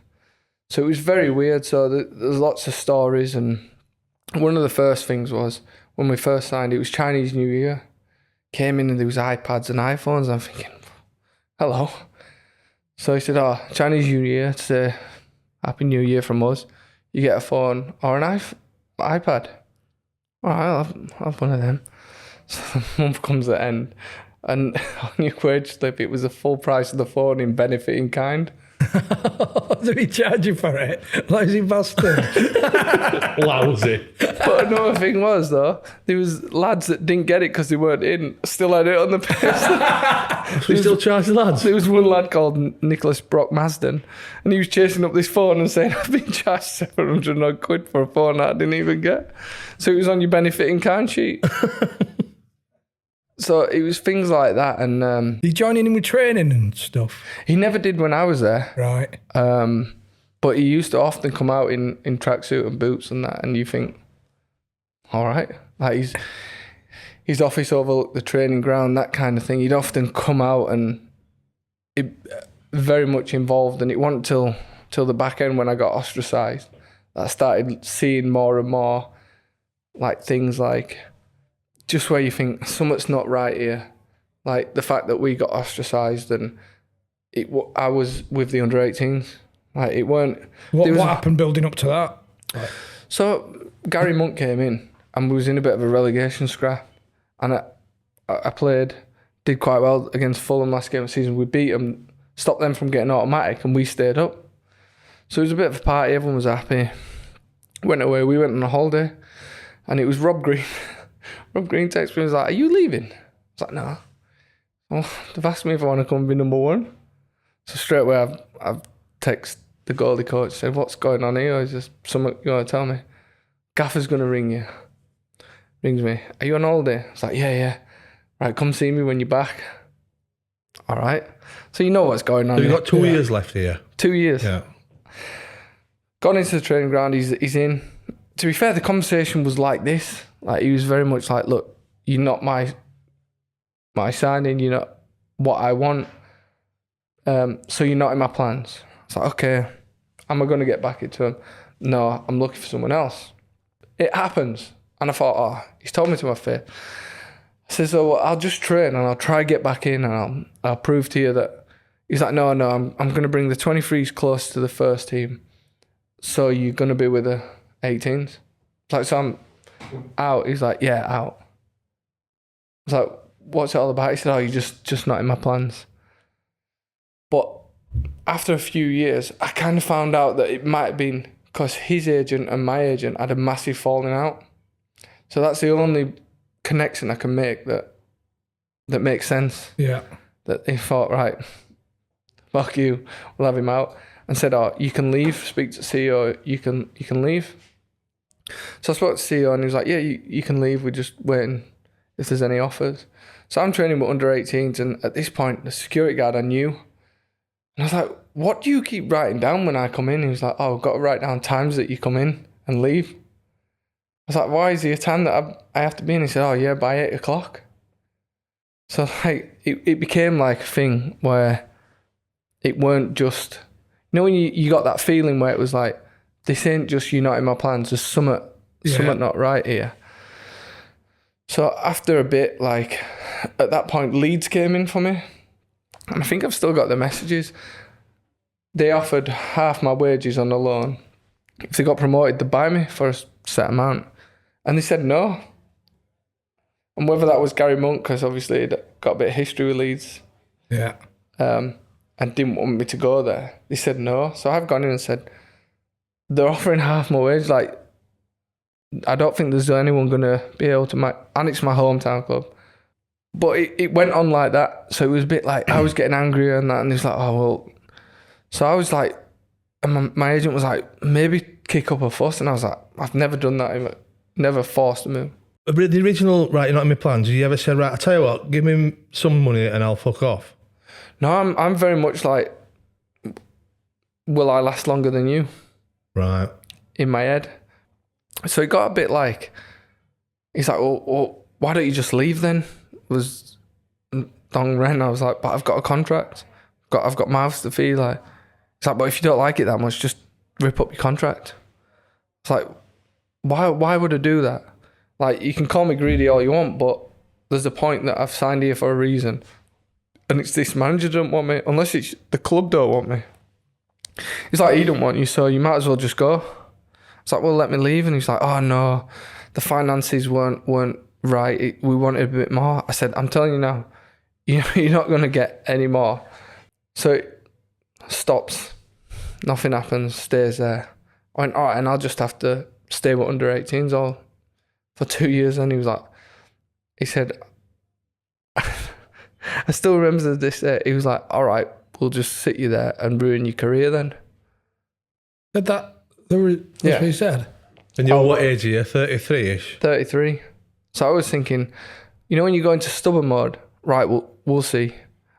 So it was very weird. So there's lots of stories, and one of the first things was when we first signed, it was Chinese New Year. Came in and there was iPads and iPhones. I'm thinking, hello. So he said, Chinese New Year, to say Happy New Year from us. You get a phone or an iPad. All right, I'll have one of them. So the month comes at end, and on your wage slip, it was the full price of the phone in benefit in kind. Did he charge you for it? Lousy bastard. Lousy. But another thing was, though, there was lads that didn't get it because they weren't in, still had it on the pitch. So you still charge the lads? There was one lad called Nicholas Brock Masden, and he was chasing up this phone and saying, I've been charged 700 odd quid for a phone that I didn't even get. So it was on your benefit in kind sheet. So it was things like that. And You joining in with training and stuff? he never did when I was there. Right. But he used to often come out in tracksuit and boots and that, and you think, all right, like his office overlooked the training ground, that kind of thing. He'd often come out and it very much involved, and it wasn't till the back end when I got ostracised that I started seeing more and more like things like just where you think something's not right here, like the fact that we got ostracised and I was with the under 18s. Like it weren't. What happened building up to that? So Gary Monk came in and we was in a bit of a relegation scrap, and I played, did quite well against Fulham last game of the season. We beat them, stopped them from getting automatic, and we stayed up. So it was a bit of a party. Everyone was happy. Went away. We went on a holiday, and it was Rob Green. Rob Green texted me and was like, "Are you leaving?" I was like, "No." Well, they've asked me if I want to come and be number one. So straight away I've texted the goalie coach, said, "What's going on here? Is there something you want to tell me?" Gaffer's going to ring you. Rings me. "Are you on holiday?" I was like, yeah. "Right, come see me when you're back." All right. So you know what's going on. So you've here. got 2 years left here. 2 years. Yeah. Gone into the training ground, he's in. To be fair, the conversation was like this. Like he was very much like, "Look, you're not my signing, you're not what I want. So you're not in my plans." I was like, "Okay, am I going to get back into him?" "No, I'm looking for someone else." It happens. And I thought, oh, he's told me to my face. I said, "So I'll just train and I'll try to get back in and I'll prove to you that." He's like, no, I'm going to bring the 23s close to the first team. So you're going to be with the 18s. Like, so I'm out. He's like, "Yeah, out." I was like, "What's it all about?" He said, "Oh, you're just not in my plans." But after a few years, I kind of found out that it might have been because his agent and my agent had a massive falling out. So that's the only connection I can make that makes sense. Yeah. That they thought, right, fuck you, we'll have him out. And said, "Oh, you can leave, speak to the CEO, you can leave." So I spoke to the CEO and he was like, "Yeah, you can leave, we're just waiting if there's any offers." So I'm training with under 18s, and at this point, the security guard I knew. And I was like, "What do you keep writing down when I come in?" He was like, "Oh, I've got to write down times that you come in and leave." I was like, "Why is there a time that I have to be in?" He said, "Oh, yeah, by 8 o'clock. So like, it became like a thing where it weren't just, you know, when you got that feeling where it was like, this ain't just you not in my plans, there's something not right here. So after a bit, like, at that point, Leeds came in for me. And I think I've still got the messages. They offered half my wages on the loan. If they got promoted, they'd buy me for a set amount. And they said no. And whether that was Gary Monk, because obviously he'd got a bit of history with Leeds. Yeah. And didn't want me to go there. They said no. So I've gone in and said, they're offering half my wage. Like, I don't think there's anyone going to be able to and it's my hometown club. But it went on like that. So it was a bit like, I was getting angry and that, and he was like, "Oh, well." So I was like, and my agent was like, "Maybe kick up a fuss." And I was like, "I've never done that. Never forced a move." The original, "Right, you're not in my plans," you ever said, "Right, I tell you what, give me some money and I'll fuck off"? No, I'm very much like, will I last longer than you? Right. In my head. So it got a bit like, he's like, well, why don't you just leave then? It was Dong Ren. I was like, "But I've got a contract. I've got mouths to feed." Like, it's like, "But if you don't like it that much, just rip up your contract." It's like, why would I do that? Like, you can call me greedy all you want, but there's a point that I've signed here for a reason. And it's this manager don't want me, unless it's the club don't want me. He's like, "He don't want you, so you might as well just go." It's like, "Well, let me leave." And he's like, "Oh no, the finances weren't right. We wanted a bit more." I said, "I'm telling you now, you're not going to get any more." So it stops. Nothing happens, stays there. I went, all right, and I'll just have to stay with under 18s all for 2 years. And he said, I still remember this day. He was like, all right, we'll just sit you there and ruin your career then. That's what he said. And you're what age are you? 33-ish? 33. So I was thinking, you know, when you go into stubborn mode, right, we'll see.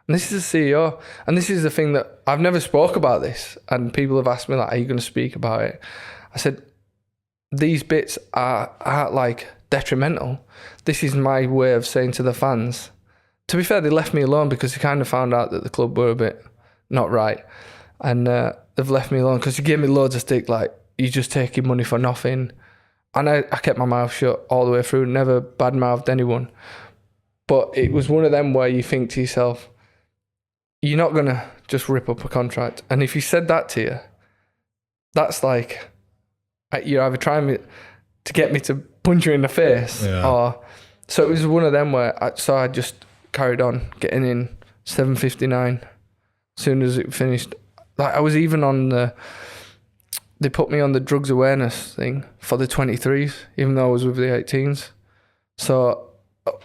And this is the CEO. And this is the thing that I've never spoke about this. And people have asked me, like, are you going to speak about it? I said, these bits are like detrimental. This is my way of saying to the fans. To be fair, they left me alone because they kind of found out that the club were a bit not right. And they've left me alone because he gave me loads of stick, like, you're just taking money for nothing. And I kept my mouth shut all the way through, never bad-mouthed anyone. But it was one of them where you think to yourself, you're not going to just rip up a contract. And if he said that to you, that's like, you're either trying to get me to punch you in the face, or... So it was one of them where I just carried on getting in 7:59 as soon as it finished. Like, I was even on they put me on the drugs awareness thing for the 23s, even though I was with the 18s. So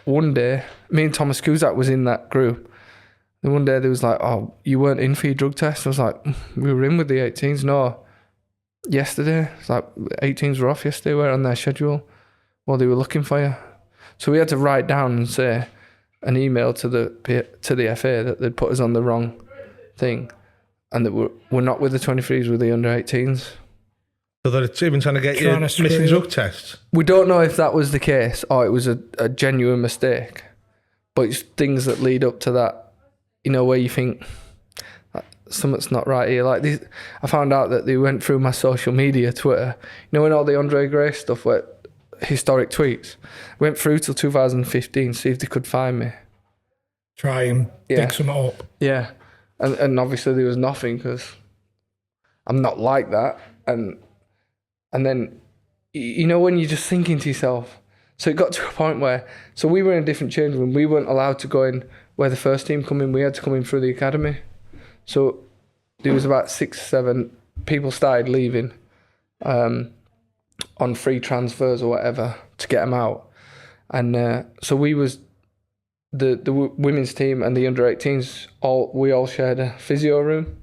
one day, me and Thomas Cusack was in that group. And one day they was like, oh, you weren't in for your drug test? I was like, we were in with the 18s. No, yesterday. It's like 18s were off yesterday. We're on their schedule. Well, they were looking for you. So we had to write down and say an email to the FA that they'd put us on the wrong thing, and that we're not with the 23s, with the under 18s. So they're even trying to get you missing drug tests? We don't know if that was the case or it was a genuine mistake, but it's things that lead up to that, you know, where you think something's not right here. Like these, I found out that they went through my social media, Twitter, you know, when all the Andre Gray stuff, where historic tweets, went through till 2015, see if they could find me. Try and dig some up. Yeah. And obviously there was nothing because I'm not like that. And then, you know, when you're just thinking to yourself, so it got to a point where, so we were in a different change room. We weren't allowed to go in where the first team come in. We had to come in through the academy. So there was about 6, 7 people started leaving on free transfers or whatever to get them out. And so we was, the women's team and the under 18s, we all shared a physio room.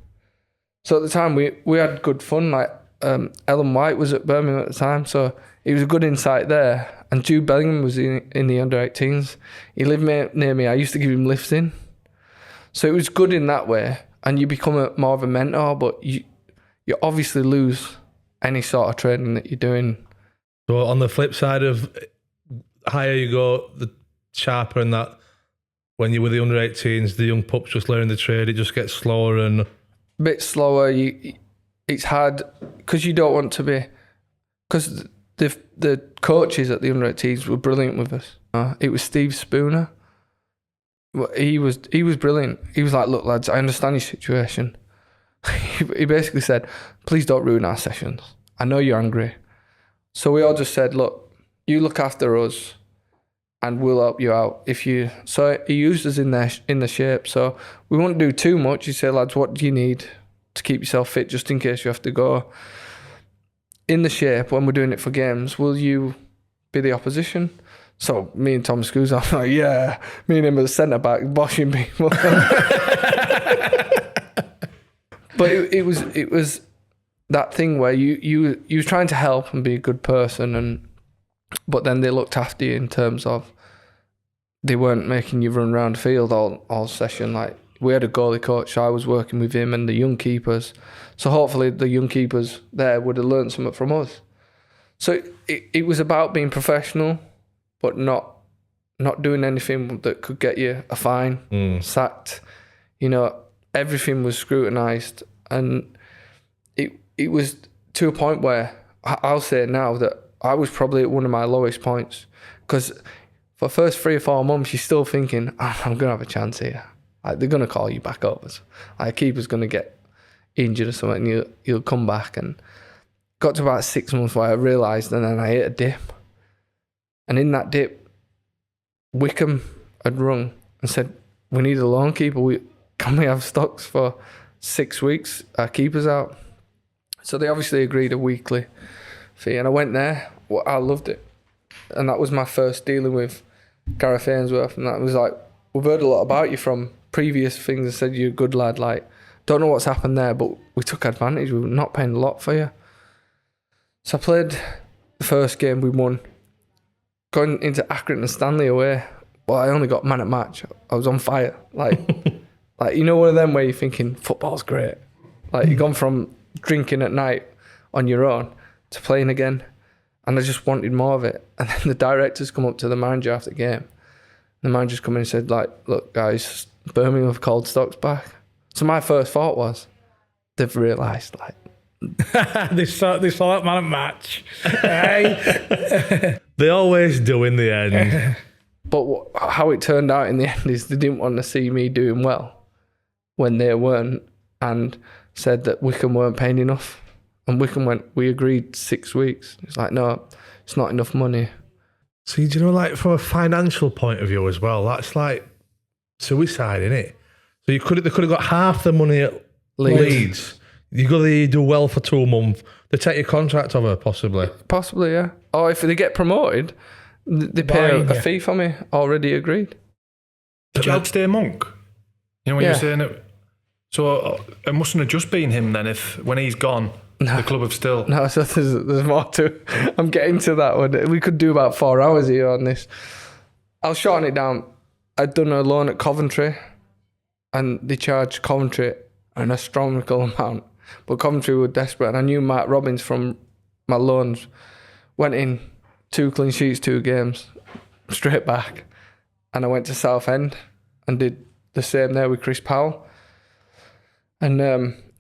So at the time we had good fun. Like Ellen White was at Birmingham at the time, so it was a good insight there. And Jude Bellingham was in the under 18s. He lived near me. I used to give him lifts in. So it was good in that way. And you become more of a mentor, but you obviously lose any sort of training that you're doing. So on the flip side of higher you go, the sharper, and that when you're with the under 18s, the young pups just learning the trade, it just gets slower and... A bit slower. It's hard because you don't want to be... Because the coaches at the under 18s were brilliant with us. It was Steve Spooner. He was brilliant. He was like, look, lads, I understand your situation. He basically said, please don't ruin our sessions. I know you're angry. So we all just said, look, you look after us and we'll help you out. So he used us in the shape. So we wouldn't do too much. He said, lads, what do you need to keep yourself fit just in case you have to go? In the shape, when we're doing it for games, will you be the opposition? So me and Tom Screws, I'm like, yeah. Me and him at the centre back, boshing people. But it was that thing where you was trying to help and be a good person, but then they looked after you in terms of they weren't making you run around the field all session. Like, we had a goalie coach, so I was working with him and the young keepers. So hopefully the young keepers there would have learned something from us. So it was about being professional, but not doing anything that could get you a fine, sacked. You know, everything was scrutinised, and it was to a point where I'll say now that I was probably at one of my lowest points, because for the first 3 or 4 months you're still thinking, I'm going to have a chance here. Like, they're going to call you back up. Like, a keeper's going to get injured or something, and you'll come back. And got to about 6 months where I realised, and then I hit a dip. And in that dip, Wycombe had rung and said, we need a loan keeper. Can we have stocks for 6 weeks? Our keeper's out. So they obviously agreed a weekly fee, and I went there. Well, I loved it, and that was my first dealing with Gareth Ainsworth, and that was like, we've heard a lot about you from previous things and said you're a good lad. Like, don't know what's happened there, but we took advantage. We were not paying a lot for you. So I played the first game, we won. Going into Accrington and Stanley away, well, I only got man at match. I was on fire. Like, you know, one of them where you're thinking, football's great. Like, you've gone from drinking at night on your own to playing again. And I just wanted more of it. And then the directors come up to the manager after the game. The manager's come in and said, like, look, guys, Birmingham have called Stocks back. So my first thought was, they've realised, like, they saw that man at match. Hey. They always do in the end. But how it turned out in the end is they didn't want to see me doing well when they weren't, and said that Wycombe weren't paying enough. And Wycombe went, we agreed 6 weeks. It's like, no, it's not enough money. See, do you know, like, from a financial point of view as well, that's like suicide, isn't it? So they could have got half the money at Leeds. You got to do well for 2 months. They take your contract over, possibly. Possibly, yeah. Or if they get promoted, they pay a fee for me, already agreed. Did you outstay Monk? You know when Yeah. you're saying it? So it mustn't have just been him then, if when he's gone, the club have still... No, so there's more to it. I'm getting to that one. We could do about 4 hours here on this. I'll shorten it down. I'd done a loan at Coventry, and they charged Coventry an astronomical amount. But Coventry were desperate, and I knew Mark Robbins from my loans. Went in 2 clean sheets, 2 games, straight back. And I went to Southend and did the same there with Chris Powell. And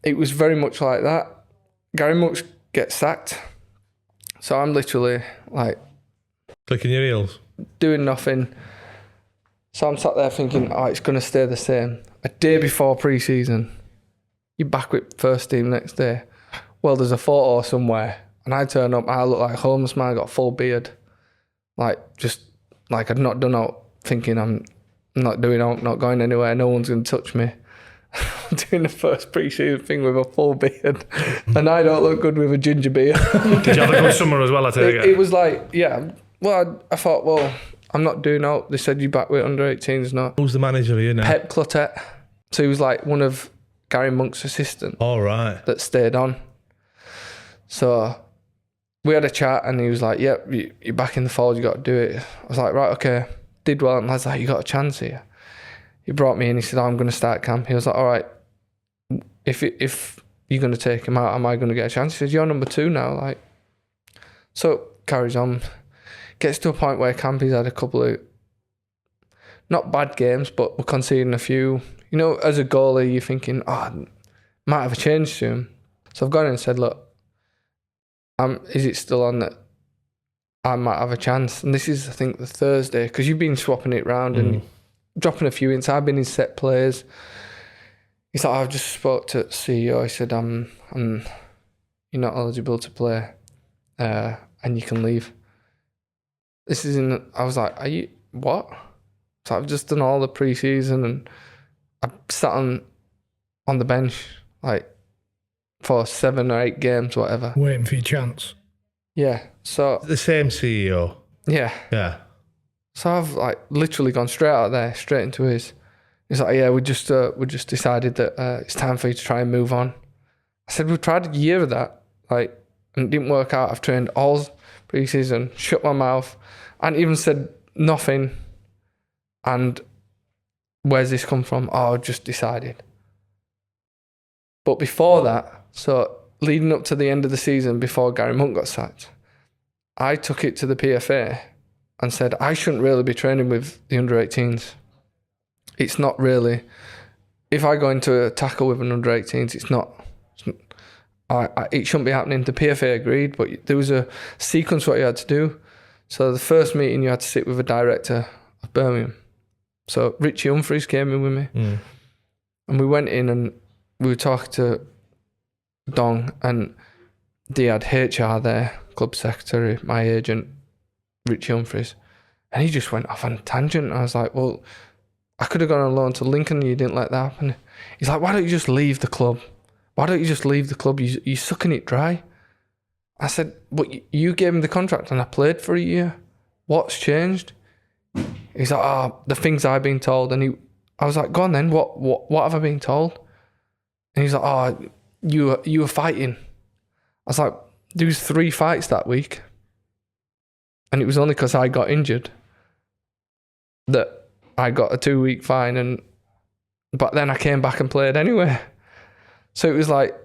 it was very much like that. Gary Monks gets sacked. So I'm literally like... Clicking your heels. Doing nothing. So I'm sat there thinking, oh, it's going to stay the same. A day before pre-season, you're back with first team next day. Well, there's a photo somewhere, and I turn up, I look like a homeless man, I got a full beard. Like, just, like I'd not done out, thinking I'm not doing out, not going anywhere, no one's going to touch me. I'm doing the first pre-season thing with a full beard, and I don't look good with a ginger beard. Did you have a good summer as well, I take it? It was like, yeah, well, I thought, well, I'm not doing out. They said you back with under 18s now. Who's the manager here now? Pep Clotet. So he was like one of Gary Monk's assistants. All right. That stayed on. So we had a chat, and he was like, yep, you're back in the fold, you got to do it. I was like, right, okay. Did well, and I was like, you got a chance here. He brought me in, he said, I'm going to start camp. He was like, all right, if you're going to take him out, am I going to get a chance? He said, you're number 2 now. Like, so carries on. Gets to a point where camp, he's had a couple of, not bad games, but we're conceding a few. You know, as a goalie, you're thinking, oh, might have a change soon. So I've gone in and said, look, is it still on that I might have a chance? And this is, I think, the Thursday, because you've been swapping it round and dropping a few in. So I've been in set players. He's like, I've just spoke to CEO. He said, you're not eligible to play, and you can leave. This is in, I was like, are you, what? So I've just done all the pre-season, and I sat on the bench, like, for 7 or 8 games, whatever. Waiting for your chance. Yeah, so... The same CEO. Yeah. Yeah. So I've, like, literally gone straight out there, straight into his. He's like, yeah, we just decided that it's time for you to try and move on. I said, we've tried a year of that, like, and it didn't work out. I've trained all pre-season, shut my mouth, and even said nothing. And where's this come from? Oh, I just decided. But before that, so leading up to the end of the season, before Gary Monk got sacked, I took it to the PFA and said, I shouldn't really be training with the under 18s. It's not really, if I go into a tackle with an under 18s, it shouldn't be happening. The PFA agreed, but there was a sequence what you had to do. So the first meeting, you had to sit with a director of Birmingham. So Richie Humphries came in with me, and we went in and we were talking to Dong, and they had HR there, club secretary, my agent, Richie Humphries, and he just went off on a tangent. I was like, well, I could have gone on loan to Lincoln, you didn't let that happen. He's like, why don't you just leave the club? why don't you just leave the club? You're sucking it dry. I said, but you gave me the contract and I played for a year. What's changed? He's like, the things I've been told. And I was like, go on then, what have I been told? And he's like, you were fighting. I was like, there was 3 fights that week. And it was only because I got injured that I got a 2-week fine. But then I came back and played anyway. So it was like,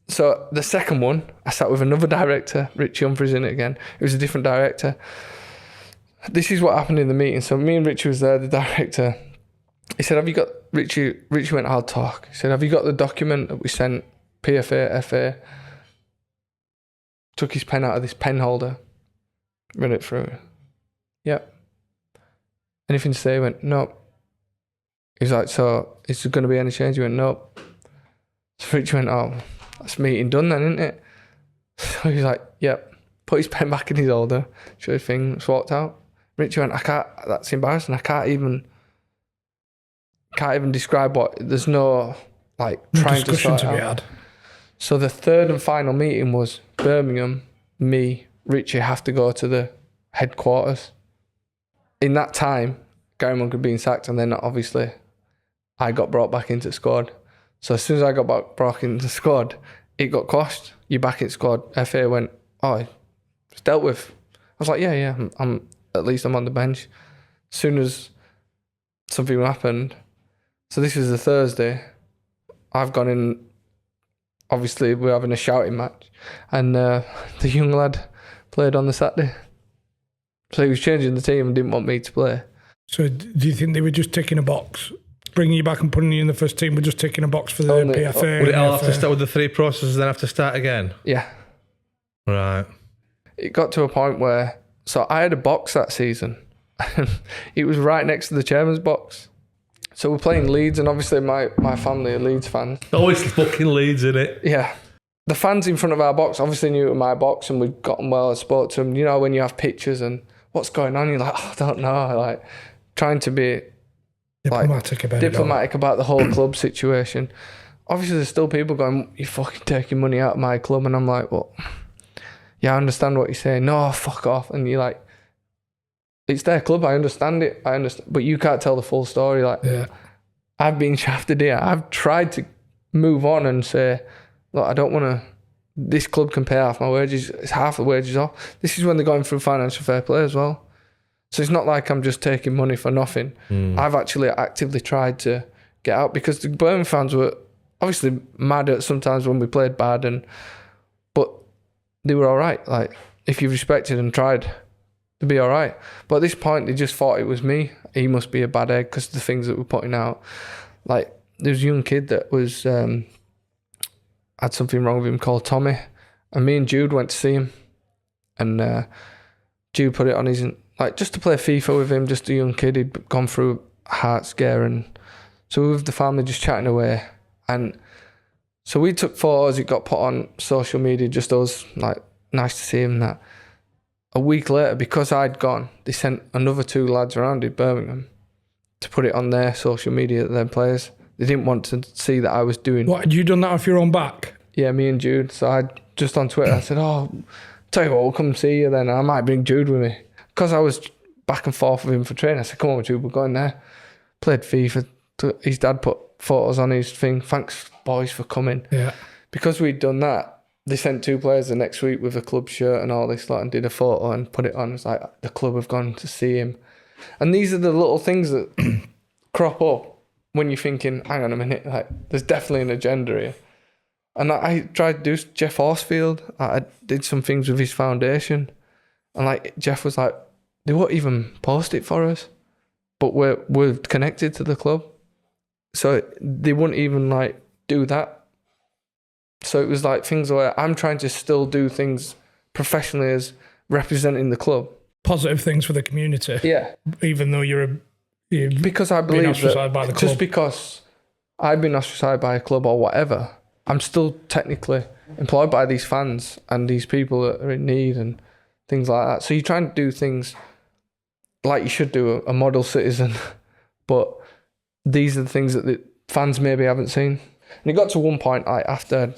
so the second one, I sat with another director, Richie Humphries in it again. It was a different director. This is what happened in the meeting. So me and Richie was there, the director. He said, have you got, Richie went, I'll talk. He said, have you got the document that we sent, PFA, FA? Took his pen out of this pen holder, read it through. Yep. Anything to say? He went, no. He's like, so is there going to be any change? He went, no. So Richie went, that's meeting done then, isn't it? So he's like, yep. Put his pen back in his holder, showed his thing, just walked out. Richie went, that's embarrassing. I can't even describe what, there's no, like, trying to sort it out. Had. So the third and final meeting was Birmingham, me, Richie have to go to the headquarters. In that time, Gary Monk had been sacked, and then obviously I got brought back into the squad. So as soon as I got brought into the squad, it got quashed. You're back in squad. FA went, it's dealt with. I was like, yeah, I'm at least I'm on the bench. As soon as something happened, so this is the Thursday, I've gone in, obviously we're having a shouting match, and the young lad played on the Saturday. So he was changing the team and didn't want me to play. So do you think they were just ticking a box? Bringing you back and putting you in the first team, but just ticking a box for the PFA? Would it all have to start with the 3 processes, then have to start again? Yeah. Right. It got to a point where, so I had a box that season. It was right next to the chairman's box. So we're playing Leeds, and obviously my family are Leeds fans. Always fucking Leeds, in it. Yeah. The fans in front of our box obviously knew it was my box, and we'd gotten well and spoke to them. You know, when you have pictures and what's going on, you're like, I don't know. Like, trying to be diplomatic about the whole club situation. Obviously, there's still people going, you're fucking taking money out of my club. And I'm like, well, yeah, I understand what you're saying. No, fuck off. And you're like, it's their club. I understand it. But you can't tell the full story. Like, yeah. I've been shafted here. I've tried to move on and say, look, I don't want to, this club can pay half my wages. It's half the wages off. This is when they're going through financial fair play as well. So it's not like I'm just taking money for nothing. I've actually actively tried to get out, because the Birmingham fans were obviously mad at sometimes when we played bad, but they were all right. Like, if you respected and tried, they'd be all right. But at this point, they just thought it was me. He must be a bad egg because of the things that we're putting out. Like, there was a young kid that was had something wrong with him called Tommy, and me and Jude went to see him, and Jude put it on his, like, just to play FIFA with him, just a young kid. He'd gone through a heart scare, and so we were with the family just chatting away, and so we took photos. It got put on social media, just us, like, nice to see him. That a week later, because I'd gone, they sent another 2 lads around in Birmingham to put it on their social media, their players. They didn't want to see that I was doing. What, had you done that off your own back? Yeah, me and Jude. So I just on Twitter, I said, tell you what, we'll come see you then. I might bring Jude with me. Because I was back and forth with him for training, I said, come on, Jude, we're going there. Played FIFA. His dad put photos on his thing. Thanks, boys, for coming. Yeah. Because we'd done that, they sent 2 players the next week with a club shirt and all this lot, and did a photo and put it on. It's like, the club have gone to see him. And these are the little things that crop up when you're thinking, hang on a minute, like, there's definitely an agenda here. And I tried to do Jeff Horsfield. I did some things with his foundation. And like, Jeff was like, they won't even post it for us, but we're connected to the club. So they wouldn't even like do that. So it was like things where I'm trying to still do things professionally as representing the club. Positive things for the community. Yeah. Even though you're because I believe that just because I've been ostracised by a club or whatever, I'm still technically employed by these fans and these people that are in need and things like that. So you're trying to do things like you should do, a model citizen, but these are the things that the fans maybe haven't seen. And it got to one point, like after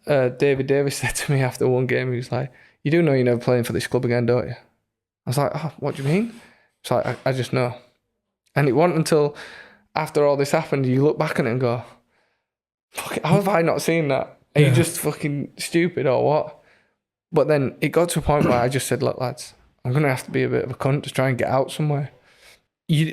David Davis said to me after one game, he was like, "You do know you're never playing for this club again, don't you?" I was like, "Oh, what do you mean?" It's like, I just know. And it wasn't until after all this happened, you look back on it and go, "Fuck, how have I not seen that? Are you just fucking stupid or what?" But then it got to a point where I just said, "Look, lads, I'm going to have to be a bit of a cunt to try and get out somewhere.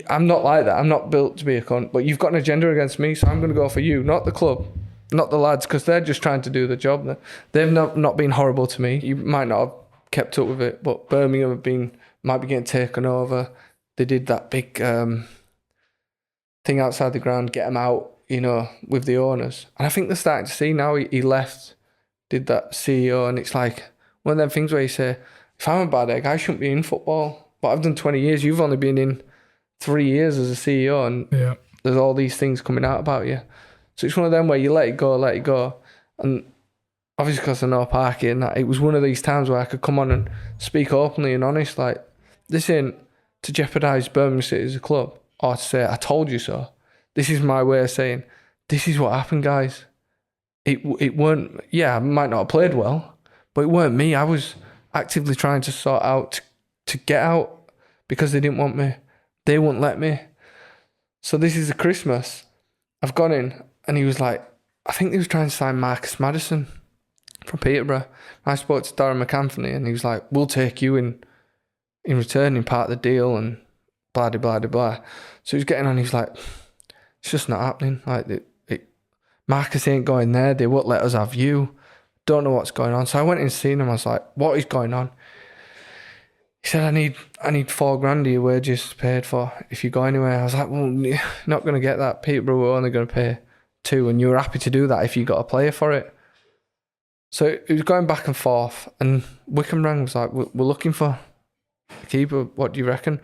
I'm not like that. I'm not built to be a cunt, but you've got an agenda against me, so I'm going to go for you, not the club, not the lads, because they're just trying to do the job. They've not been horrible to me. You might not have kept up with it, but Birmingham might be getting taken over. They did that big thing outside the ground, get him out, with the owners. And I think they're starting to see now. He left, did that CEO, and it's like one of them things where you say, if I'm a bad egg, I shouldn't be in football. But I've done 20 years. You've only been in 3 years as a CEO, and there's all these things coming out about you. So it's one of them where you let it go. And obviously because I know Parky and that, it was one of these times where I could come on and speak openly and honest. Like, this ain't to jeopardise Birmingham City as a club or to say, I told you so. This is my way of saying, this is what happened, guys. It weren't, I might not have played well, but it weren't me. I was actively trying to sort out to get out because they didn't want me. They wouldn't let me. So this is a Christmas. I've gone in and he was like, I think he was trying to sign Marcus Maddison from Peterborough. I spoke to Darren McAnthony and he was like, we'll take you in return in part of the deal and blah, blah, blah, blah. So he was getting on, he was like, it's just not happening. Like, Marcus ain't going there. They won't let us have you. Don't know what's going on. So I went in and seen him. I was like, what is going on? He said, I need $4,000 of your wages paid for if you go anywhere. I was like, well, you're not going to get that. Peterborough were only going to pay $2,000, and you were happy to do that if you got a player for it. So it was going back and forth, and Wycombe rang, was like, we're looking for a keeper. What do you reckon?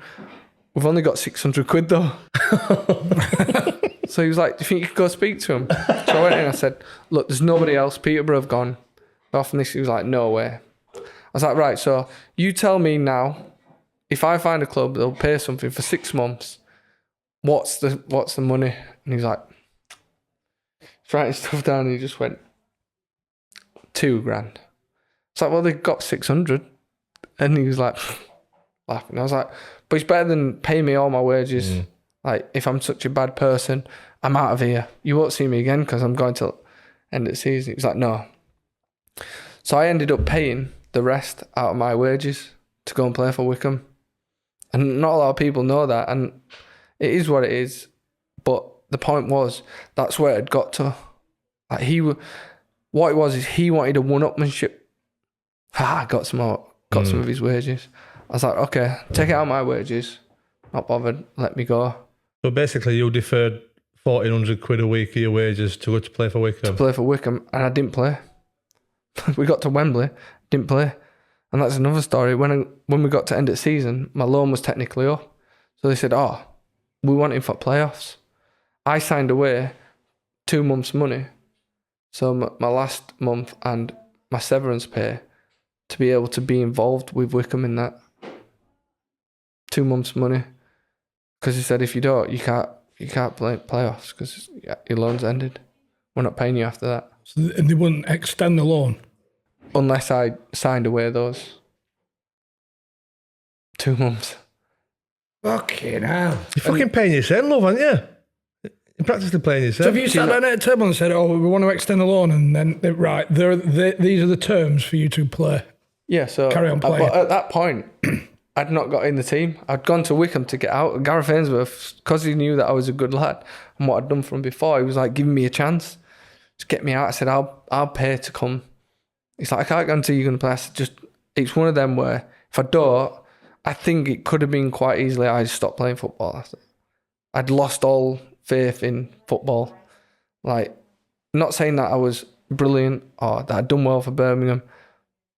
We've only got 600 quid though. So he was like, do you think you could go speak to him? So I went in and I said, look, there's nobody else. Peterborough have gone off, and this. He was like, no way. I was like, right, so you tell me now, if I find a club, they'll pay something for 6 months. What's the money? And he's like, he's writing stuff down, and he just went, $2,000. It's like, well, they got 600. And he was like, laughing. I was like, but it's better than pay me all my wages. Like, if I'm such a bad person, I'm out of here. You won't see me again because I'm going to end of the season. He was like, no. So I ended up paying the rest out of my wages to go and play for Wycombe. And not a lot of people know that, and it is what it is. But the point was, that's where it had got to. Like, what it was is he wanted a one-upmanship. I got some of his wages. I was like, okay, take it out of my wages. Not bothered, let me go. So basically, you deferred 1,400 quid a week of your wages to go to play for Wycombe. To play for Wycombe, and I didn't play. We got to Wembley, didn't play. And that's another story. When we got to end of season, my loan was technically up. So they said, we want him for playoffs. I signed away 2 months' money. So my last month and my severance pay to be able to be involved with Wycombe in that. 2 months' money. Because he said, if you don't, you can't play playoffs because your loan's ended. We're not paying you after that. So they wouldn't extend the loan? Unless I signed away those 2 months. Fucking hell. You're fucking paying yourself, love, aren't you? You're practically playing yourself. So if you sat down at a table and said, we want to extend the loan, and then, right, these are the terms for you to play. Yeah, so carry on playing. But at that point, I'd not got in the team. I'd gone to Wycombe to get out. Gareth Ainsworth, because he knew that I was a good lad and what I'd done for him before, he was like giving me a chance to get me out. I said, I'll pay to come. He's like, I can't guarantee you're going to play. I said, it's one of them where if I don't, I think it could have been quite easily I stopped playing football. I'd lost all faith in football. Like, not saying that I was brilliant or that I'd done well for Birmingham,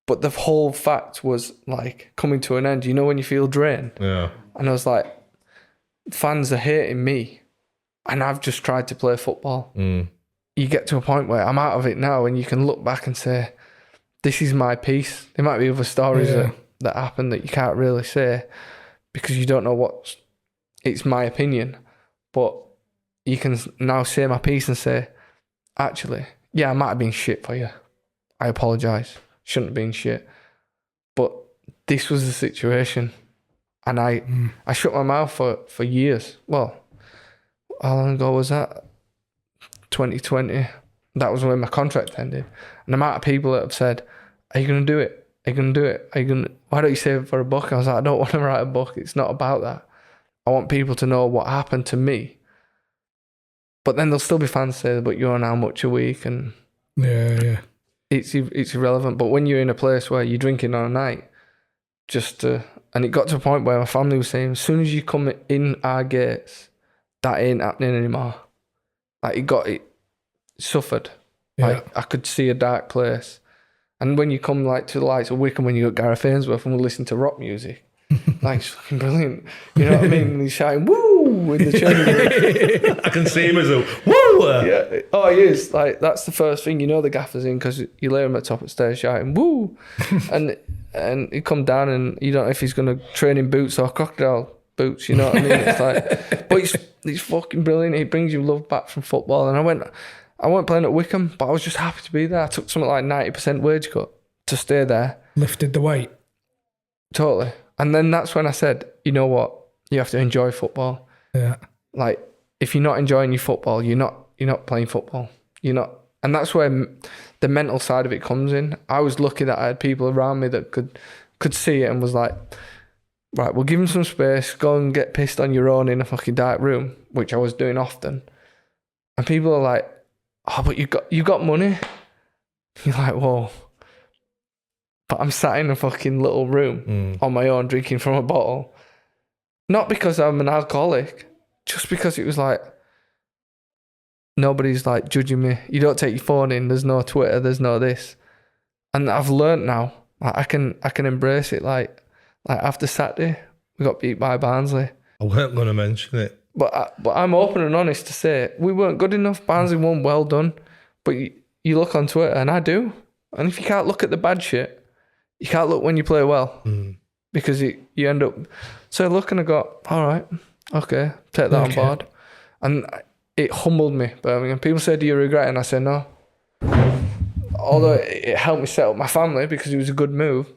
but the whole fact was like coming to an end. You know when you feel drained? Yeah. And I was like, fans are hating me and I've just tried to play football. You get to a point where I'm out of it now and you can look back and say, this is my piece. There might be other stories that happen that you can't really say because you don't know it's my opinion. But you can now say my piece and say, actually, yeah, I might have been shit for you. I apologise. Shouldn't have been shit. But this was the situation. And I shut my mouth for years. Well, how long ago was that? 2020. That was when my contract ended. And the amount of people that have said, are you going to do it? Are you going to do it? Why don't you save it for a book? I was like, I don't want to write a book. It's not about that. I want people to know what happened to me. But then there'll still be fans say, but you're on how much a week? And yeah. It's irrelevant. But when you're in a place where you're drinking on a night, and it got to a point where my family was saying, as soon as you come in our gates, that ain't happening anymore. Like it suffered. Yeah. Like I could see a dark place. And when you come like to the likes of Wycombe, when you got Gareth Ainsworth and we listen to rock music, like it's fucking brilliant. You know what I mean? And he's shouting woo in the changing room. I can see him as a woo. Yeah. Oh, he is. Like that's the first thing you know the gaffer's in, because you lay him at the top of the stairs shouting woo, and he come down and you don't know if he's going to train in boots or crocodile boots. You know what I mean? It's like, but he's fucking brilliant. He brings you love back from football. And I weren't playing at Wycombe, but I was just happy to be there. I took something like 90% wage cut to stay there. Lifted the weight. Totally. And then that's when I said, you know what? You have to enjoy football. Yeah. Like, if you're not enjoying your football, you're not playing football. You're not. And that's where the mental side of it comes in. I was lucky that I had people around me that could see it and was like, right, we'll give him some space, go and get pissed on your own in a fucking dark room, which I was doing often. And people are like, oh, but you got money. You're like, whoa. But I'm sat in a fucking little room on my own drinking from a bottle. Not because I'm an alcoholic, just because it was like, nobody's like judging me. You don't take your phone in, there's no Twitter, there's no this. And I've learnt now, like I can embrace it. Like after Saturday, we got beat by Barnsley. I weren't going to mention it. But I'm open and honest to say we weren't good enough. Barnsley won, well done. But you look on Twitter, and I do. And if you can't look at the bad shit, you can't look when you play well. Because you end up... So I look and I go, all right, okay, take that on board. And it humbled me, Birmingham. People say, do you regret it? And I said, no. Although it helped me set up my family because it was a good move,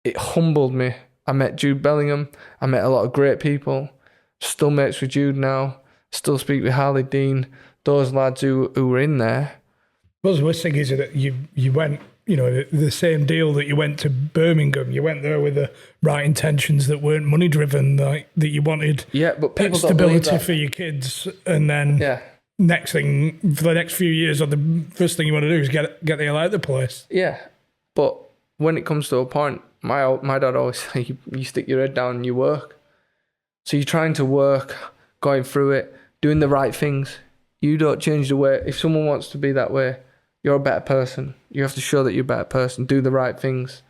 it humbled me. I met Jude Bellingham. I met a lot of great people. Still mates with Jude now. Still speak with Harley Dean. Those lads who were in there. Well, the worst thing is that you went, you know, the same deal that you went to Birmingham. You went there with the right intentions that weren't money driven, like that you wanted. Yeah, but people stability for your kids, and then next thing for the next few years, or the first thing you want to do is get the hell out of the place. Yeah, but when it comes to a point, my dad always said, you stick your head down and you work. So you're trying to work, going through it, doing the right things. You don't change the way. If someone wants to be that way, you're a better person. You have to show that you're a better person, do the right things.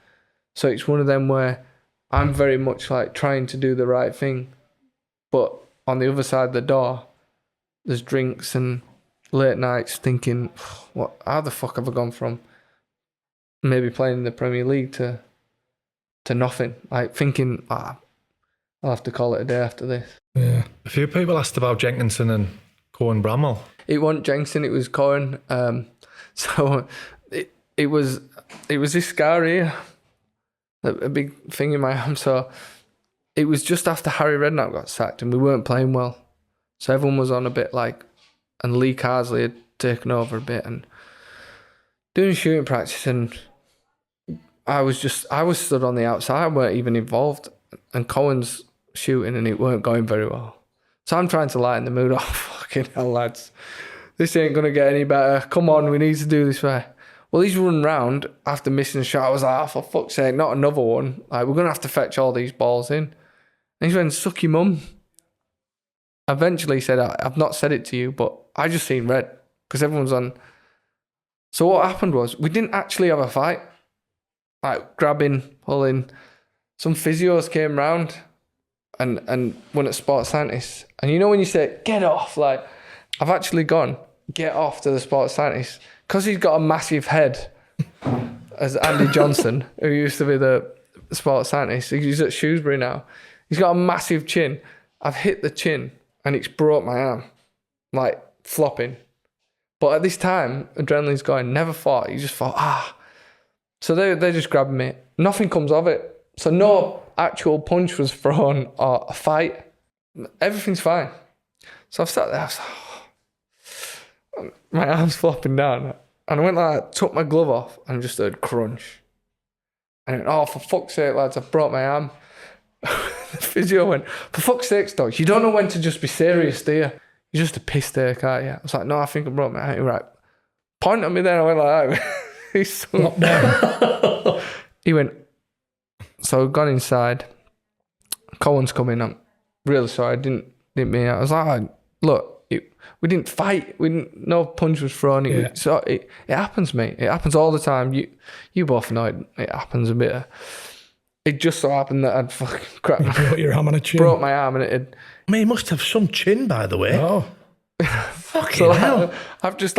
So it's one of them where I'm very much like trying to do the right thing. But on the other side of the door, there's drinks and late nights thinking, how the fuck have I gone from maybe playing in the Premier League to nothing? Like thinking, I'll have to call it a day after this. Yeah. A few people asked about Jenkinson and Cohen Bramall. It wasn't Jenkinson, it was Cohen. So it was this scar here, a big thing in my arm. So it was just after Harry Redknapp got sacked and we weren't playing well. So everyone was on a bit like, and Lee Carsley had taken over a bit and doing shooting practice, and I was stood on the outside, I weren't even involved, and Cohen's shooting and it weren't going very well. So I'm trying to lighten the mood off. Fucking hell, lads. This ain't going to get any better. Come on, we need to do this way. Well, he's running round after missing a shot. I was like, for fuck's sake, not another one. Like, we're going to have to fetch all these balls in. And he went, suck your mum. Eventually he said, I've not said it to you, but I just seen red because everyone's on. So what happened was we didn't actually have a fight. Like grabbing, pulling. Some physios came round and went at sports scientists. And you know when you say, get off, like, I've actually gone, get off to the sports scientist. Because he's got a massive head, as Andy Johnson, who used to be the sports scientist, he's at Shrewsbury now. He's got a massive chin. I've hit the chin and it's broke my arm, like flopping. But at this time, adrenaline's going. Never fought. You just thought, So they just grabbed me. Nothing comes of it. So no actual punch was thrown or a fight. Everything's fine. So I've sat there. I was like, my arm's flopping down. And I went like that, took my glove off and just heard crunch. And I went, for fuck's sake, lads, I've broke my arm. The physio went, for fuck's sake, Stokes, you don't know when to just be serious, do you? You're just a piss take, aren't you? I was like, no, I think I broke my arm. Right. Point at me then, I went like that. He's locked down. He went, so I've gone inside. Cohen's coming. I'm really sorry, I didn't mean it. I was like, look, we didn't fight. No punch was thrown. It happens, mate. It happens all the time. You both know it happens a bit. It just so happened that I'd fucking cracked broke my arm and it had... I mean, he must have some chin, by the way. Oh. Fucking hell. I've just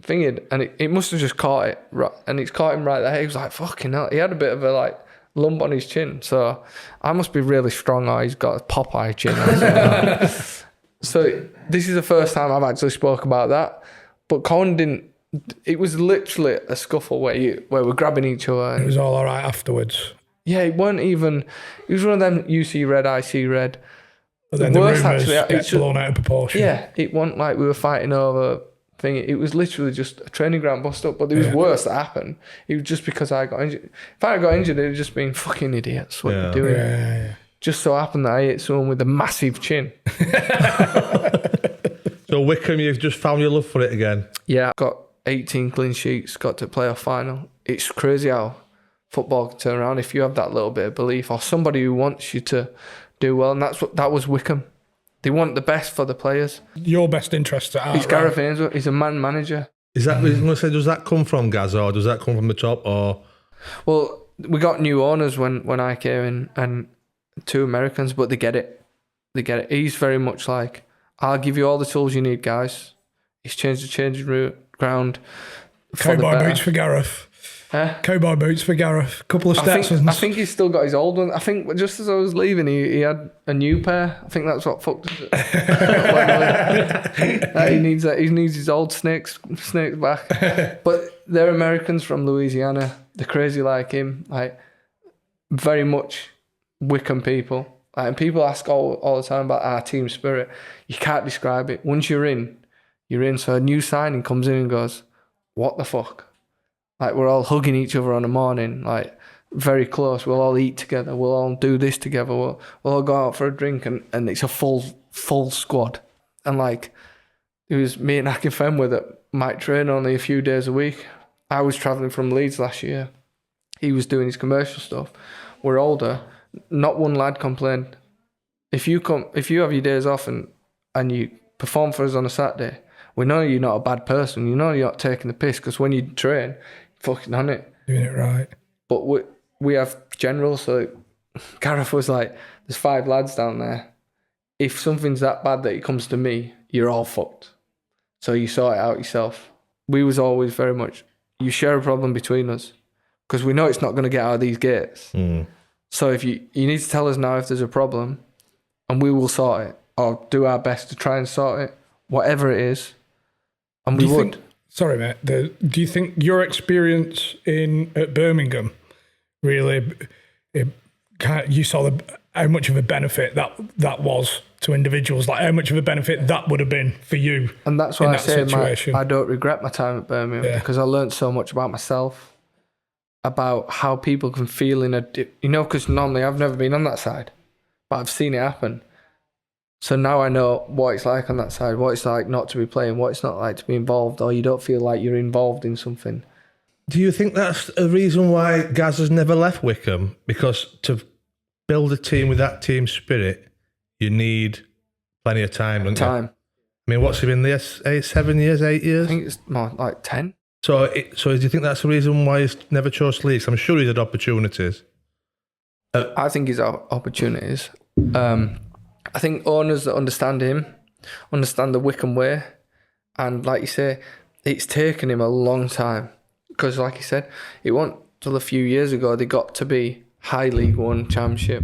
fingered and it must have just caught it. And it's caught him right there. He was like, fucking hell. He had a bit of a lump on his chin. So I must be really strong or he's got a Popeye chin. So this is the first time I've actually spoke about that. But Cohen didn't. It was literally a scuffle where we're grabbing each other. It was all right afterwards. Yeah, it weren't even. It was one of them. You see red, I see red. But then the rumours get blown out of proportion. Yeah, it wasn't like we were fighting over thing. It was literally just a training ground bust up. But there was worse that happened. It was just because I got injured. If I got injured, it'd just been fucking idiots. What you're doing? Yeah. Just so happened that I hit someone with a massive chin. So Wycombe, you've just found your love for it again. Yeah, got 18 clean sheets, got to playoff final. It's crazy how football can turn around if you have that little bit of belief or somebody who wants you to do well. And that was Wycombe. They want the best for the players. Your best interest at heart. He's Gareth Ainsworth. He's a man manager. Is that? I was going to say, does that come from Gaz or does that come from the top? Or well, we got new owners when I came in and 2 Americans, but they get it. They get it. He's very much like, I'll give you all the tools you need, guys. He's changed the changing ground. Cowboy boots for Gareth. Cowboy boots for Gareth. Couple of Stetsons. I think he's still got his old one. I think just as I was leaving, he had a new pair. I think that's what fucked us. He needs that. He needs his old snakes back. But they're Americans from Louisiana. They're crazy like him. Very much Wycombe people. And people ask all the time about our team spirit. You can't describe it. Once you're in. So a new signing comes in and goes, what the fuck? We're all hugging each other on a morning, very close. We'll all eat together. We'll all do this together. We'll all go out for a drink and it's a full squad. And it was me and Akin Fenway that might train only a few days a week. I was travelling from Leeds last year. He was doing his commercial stuff. We're older. Not one lad complained. If you have your days off and you perform for us on a Saturday, we know you're not a bad person. You know you're not taking the piss because when you train, you're fucking on it. Doing it right. But we have generals. So Gareth was like, there's 5 lads down there. If something's that bad that it comes to me, you're all fucked. So you sort it out yourself. We was always very much, you share a problem between us because we know it's not going to get out of these gates. Mm. So if you need to tell us now if there's a problem and we will sort it or do our best to try and sort it, whatever it is. And we would. Sorry, mate. Do you think your experience at Birmingham really, you saw how much of a benefit that was to individuals? How much of a benefit that would have been for you? And that's why I say I don't regret my time at Birmingham because I learned so much about myself, about how people can feel because normally I've never been on that side, but I've seen it happen. So now I know what it's like on that side, what it's like not to be playing, what it's not like to be involved, or you don't feel like you're involved in something. Do you think that's a reason why Gaz has never left Wycombe? Because to build a team with that team spirit, you need plenty of time, don't you? I mean, what's he been there? 7 years, 8 years? I think it's more like 10. So do you think that's the reason why he's never chose Leeds? I'm sure he's had opportunities. I think he's had opportunities. I think owners that understand him, understand the Wycombe way. And like you say, it's taken him a long time. Because like you said, it wasn't till a few years ago they got to be High League One Championship.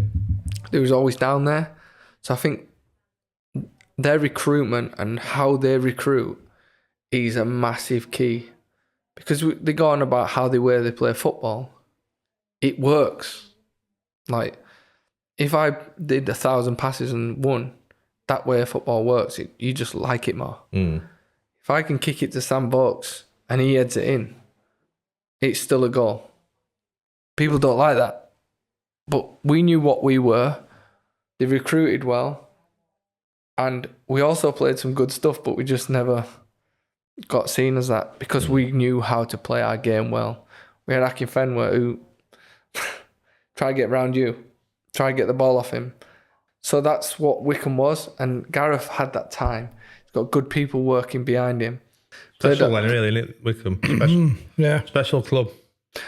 They was always down there. So I think their recruitment and how they recruit is a massive key. Because they go on about how they play football. It works. Like, if I did 1,000 passes and won, that way football works. You just like it more. If I can kick it to Sam Vokes and he heads it in, it's still a goal. People don't like that. But we knew what we were. They recruited well. And we also played some good stuff, but we just never got seen as that because we knew how to play our game well. We had Akin Fenwer who try to get round you, try to get the ball off him. So that's what Wycombe was, and Gareth had that time. He's got good people working behind him. Special one, really, isn't it? Wycombe. Special, Yeah. special club.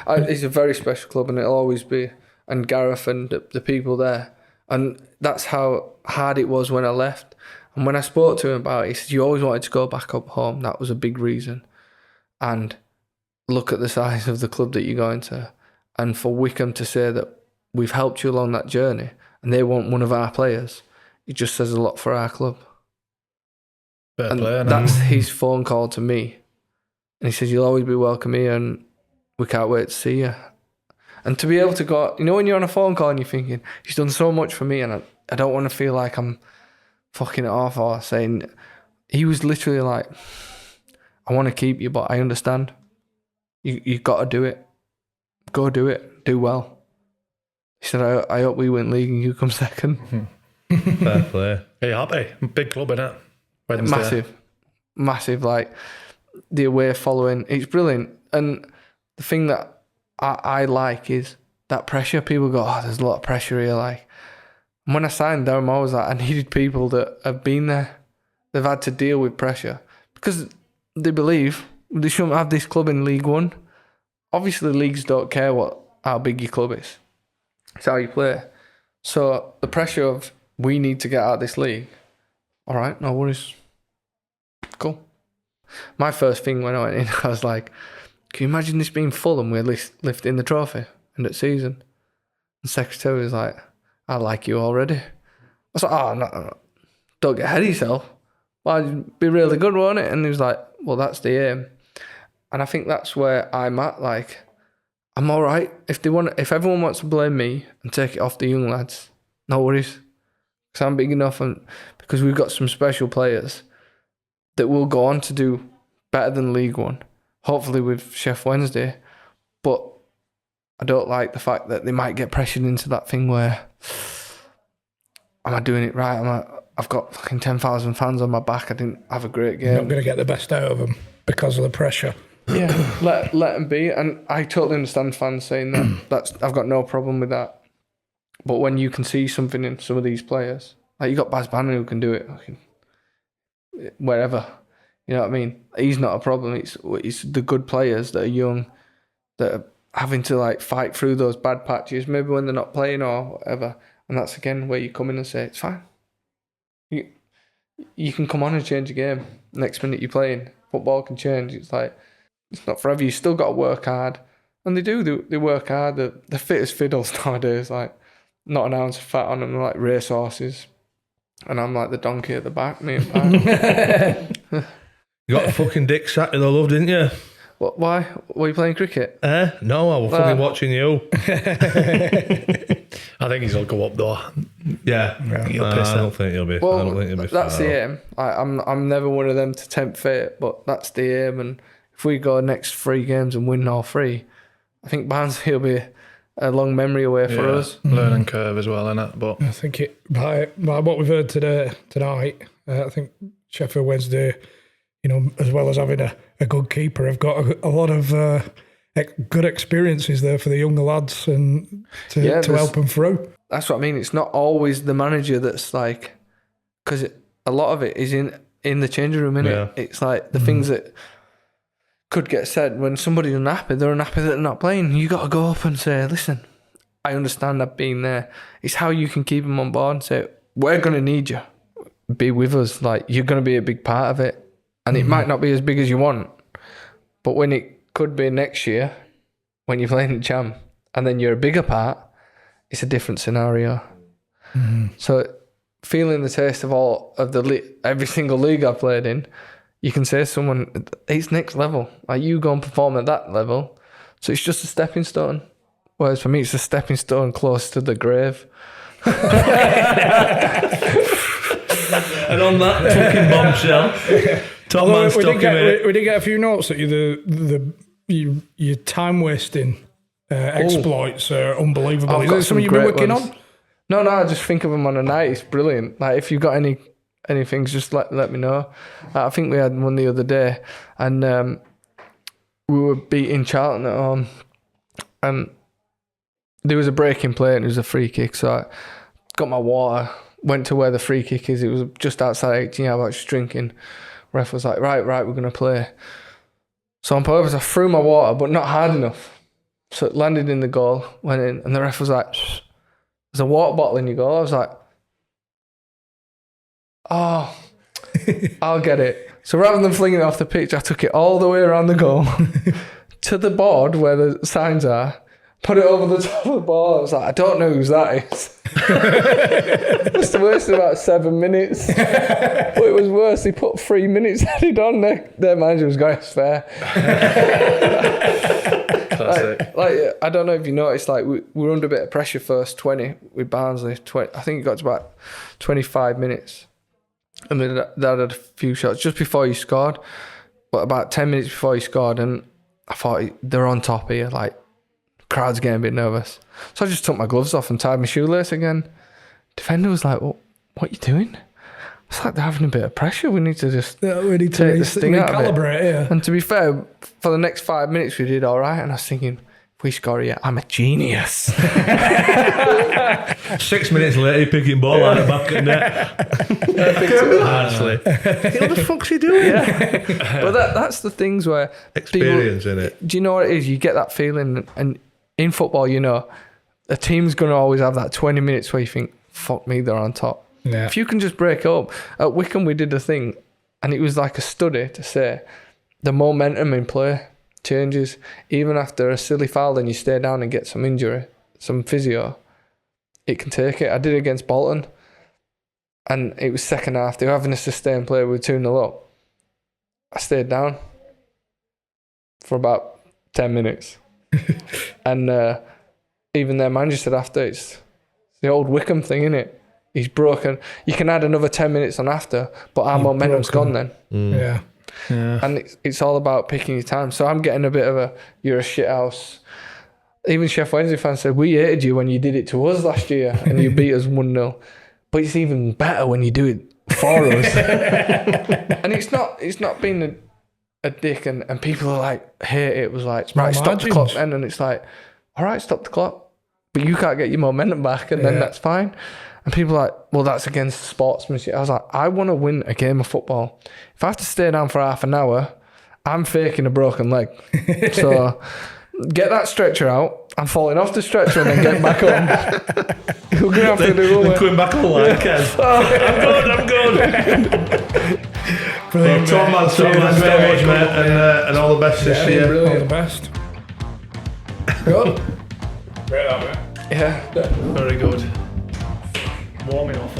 It's a very special club, and it'll always be. And Gareth and the people there. And that's how hard it was when I left. And when I spoke to him about it, he said, you always wanted to go back up home. That was a big reason. And look at the size of the club that you're going to. And for Wycombe to say that we've helped you along that journey and they want one of our players, it just says a lot for our club. Fair And play, that's his phone call to me. And he says, you'll always be welcome here and we can't wait to see you. And to be able to go, you know, when you're on a phone call and you're thinking, he's done so much for me and I don't want to feel like I'm fucking it off or saying, he was literally like, I want to keep you, but I understand. You got to do it. Go do it. Do well. He said, I hope we win league and you come second. Fair play. Are you happy? Big club, innit? Massive. Like the away following, it's brilliant. And the thing that I like is that pressure. People go, oh, there's a lot of pressure here. Like, and when I signed them, I was like, I needed people that have been there. They've had to deal with pressure because they believe they shouldn't have this club in League One. Obviously, leagues don't care how big your club is. It's how you play. So the pressure of we need to get out of this league. All right, no worries. Cool. My first thing when I went in, I was like, can you imagine this being Fulham? We're lifting the trophy end of season. And secretary was like, I like you already. I was like, oh, no, don't get ahead of yourself. Well, it'd be really good, won't it? And he was like, well, that's the aim. And I think that's where I'm at. Like, I'm all right. If everyone wants to blame me and take it off the young lads, no worries. Because I'm big enough and because we've got some special players that will go on to do better than League One. Hopefully with Chef Wednesday. But I don't like the fact that they might get pressured into that thing where, am I doing it right? I've got fucking 10,000 fans on my back. I didn't have a great game. You're not going to get the best out of them because of the pressure. Yeah, let them be. And I totally understand fans saying that. I've got no problem with that. But when you can see something in some of these players, like you got Baz Bannon who can do it wherever. You know what I mean? He's not a problem. It's the good players that are young that are having to like fight through those bad patches, maybe when they're not playing or whatever. And that's again where you come in and say, it's fine. You can come on and change the game. Next minute you're playing. Football can change. It's like, it's not forever. You still got to work hard. And they work hard. They're fit as fiddles nowadays. Like, not an ounce of fat on them. They're like racehorses. And I'm like the donkey at the back, me and Pat. You got a fucking dick sack that I love, didn't you? What? Why? Were you playing cricket? No, I was fucking watching you. I think he'll go up though. Yeah. I don't think he'll be. Well, I don't think he'll be that's far the off. aim. I'm never one of them to tempt fate, but that's the aim. And if we go next 3 games and win all 3, I think Barnsley will be a long memory away for us. Learning curve as well, innit? But I think by what we've heard tonight, I think Sheffield Wednesday, you know, as well as having a good keeper, have got a lot of good experiences there for the younger lads and to help them through. That's what I mean. It's not always the manager that's like, because a lot of it is in the changing room, innit? Yeah. It's like the things that could get said when somebody's unhappy, they're unhappy that they're not playing. You got to go up and say, listen, I understand I've been there. It's how you can keep them on board and say, we're going to need you. Be with us. Like, you're going to be a big part of it. And it might not be as big as you want, but when it could be next year, when you're playing the Cham, and then you're a bigger part, it's a different scenario. So feeling the taste of every single league I've played in, you can say to someone, it's next level. Like, you go and perform at that level. So it's just a stepping stone. Whereas for me, it's a stepping stone close to the grave. And on that fucking bombshell, top man stuck him in. We did get a few notes that your time wasting exploits are unbelievable. I've Is got that some something you've been great working ones. on? No, I just think of them on a night. It's brilliant. Like, if you've got any things, just let me know. I think we had one the other day, and we were beating Charlton at home, and there was a break in play and it was a free kick. So I got my water, went to where the free kick is. It was just outside 18 yards. I was just drinking. Ref was like, right, we're going to play. So on purpose, I threw my water, but not hard enough. So it landed in the goal, went in, and the ref was like, there's a water bottle in your goal. I was like, oh, I'll get it. So rather than flinging it off the pitch, I took it all the way around the goal to the board where the signs are, put it over the top of the ball. I was like, I don't know whose that is. Must have wasted about 7 minutes. But it was worse. They put 3 minutes added on. Their manager was going, it's fair. like, I don't know if you noticed, like, we were under a bit of pressure first 20 with Barnsley. I think it got to about 25 minutes. And they had a few shots just before you scored. But about 10 minutes before you scored, and I thought, they're on top here. Like, crowd's getting a bit nervous. So I just took my gloves off and tied my shoelace again. Defender was like, what are you doing? It's like they're having a bit of pressure. We need to just take the sting out of it. Yeah. And to be fair, for the next 5 minutes we did all right. And I was thinking, if we score here, I'm a genius. 6 minutes later, he picking ball out of the back of the net. Actually, what the fuck's he doing? Yeah. But that's the things where Experience in it. Do you know what it is? You get that feeling, and in football, you know, a team's going to always have that 20 minutes where you think, fuck me, they're on top. Yeah. If you can just break up. At Wycombe, we did a thing, and it was like a study to say the momentum in play changes. Even after a silly foul, then you stay down and get some injury, some physio, it can take it. I did it against Bolton, and it was second half. They were having a sustained play. We were 2-0 up. I stayed down for about 10 minutes. And even their manager said after, it's the old Wycombe thing, innit? He's broken. You can add another 10 minutes on after, but our momentum's gone then. Yeah. And it's all about picking your time. So I'm getting a bit of you're a shit house. Even Chef Wednesday fans said, we hated you when you did it to us last year and you beat us 1-0. But it's even better when you do it for us. And it's not being a dick, and people are like, hate it. It was like, right, stop the clock then. And it's like, all right, stop the clock. But you can't get your momentum back, and then that's fine. And people are like, well, that's against sportsmanship. I was like, I want to win a game of football. If I have to stay down for half an hour, I'm faking a broken leg. So get that stretcher out. I'm falling off the stretcher and then getting back on. You're going to have to do all that. Coming back on the line, Kev. I'm good. Brilliant. Top man, thanks very much, mate, and all the best this year. All the best. Good. Great, that, mate. Yeah. Very good. Warming off.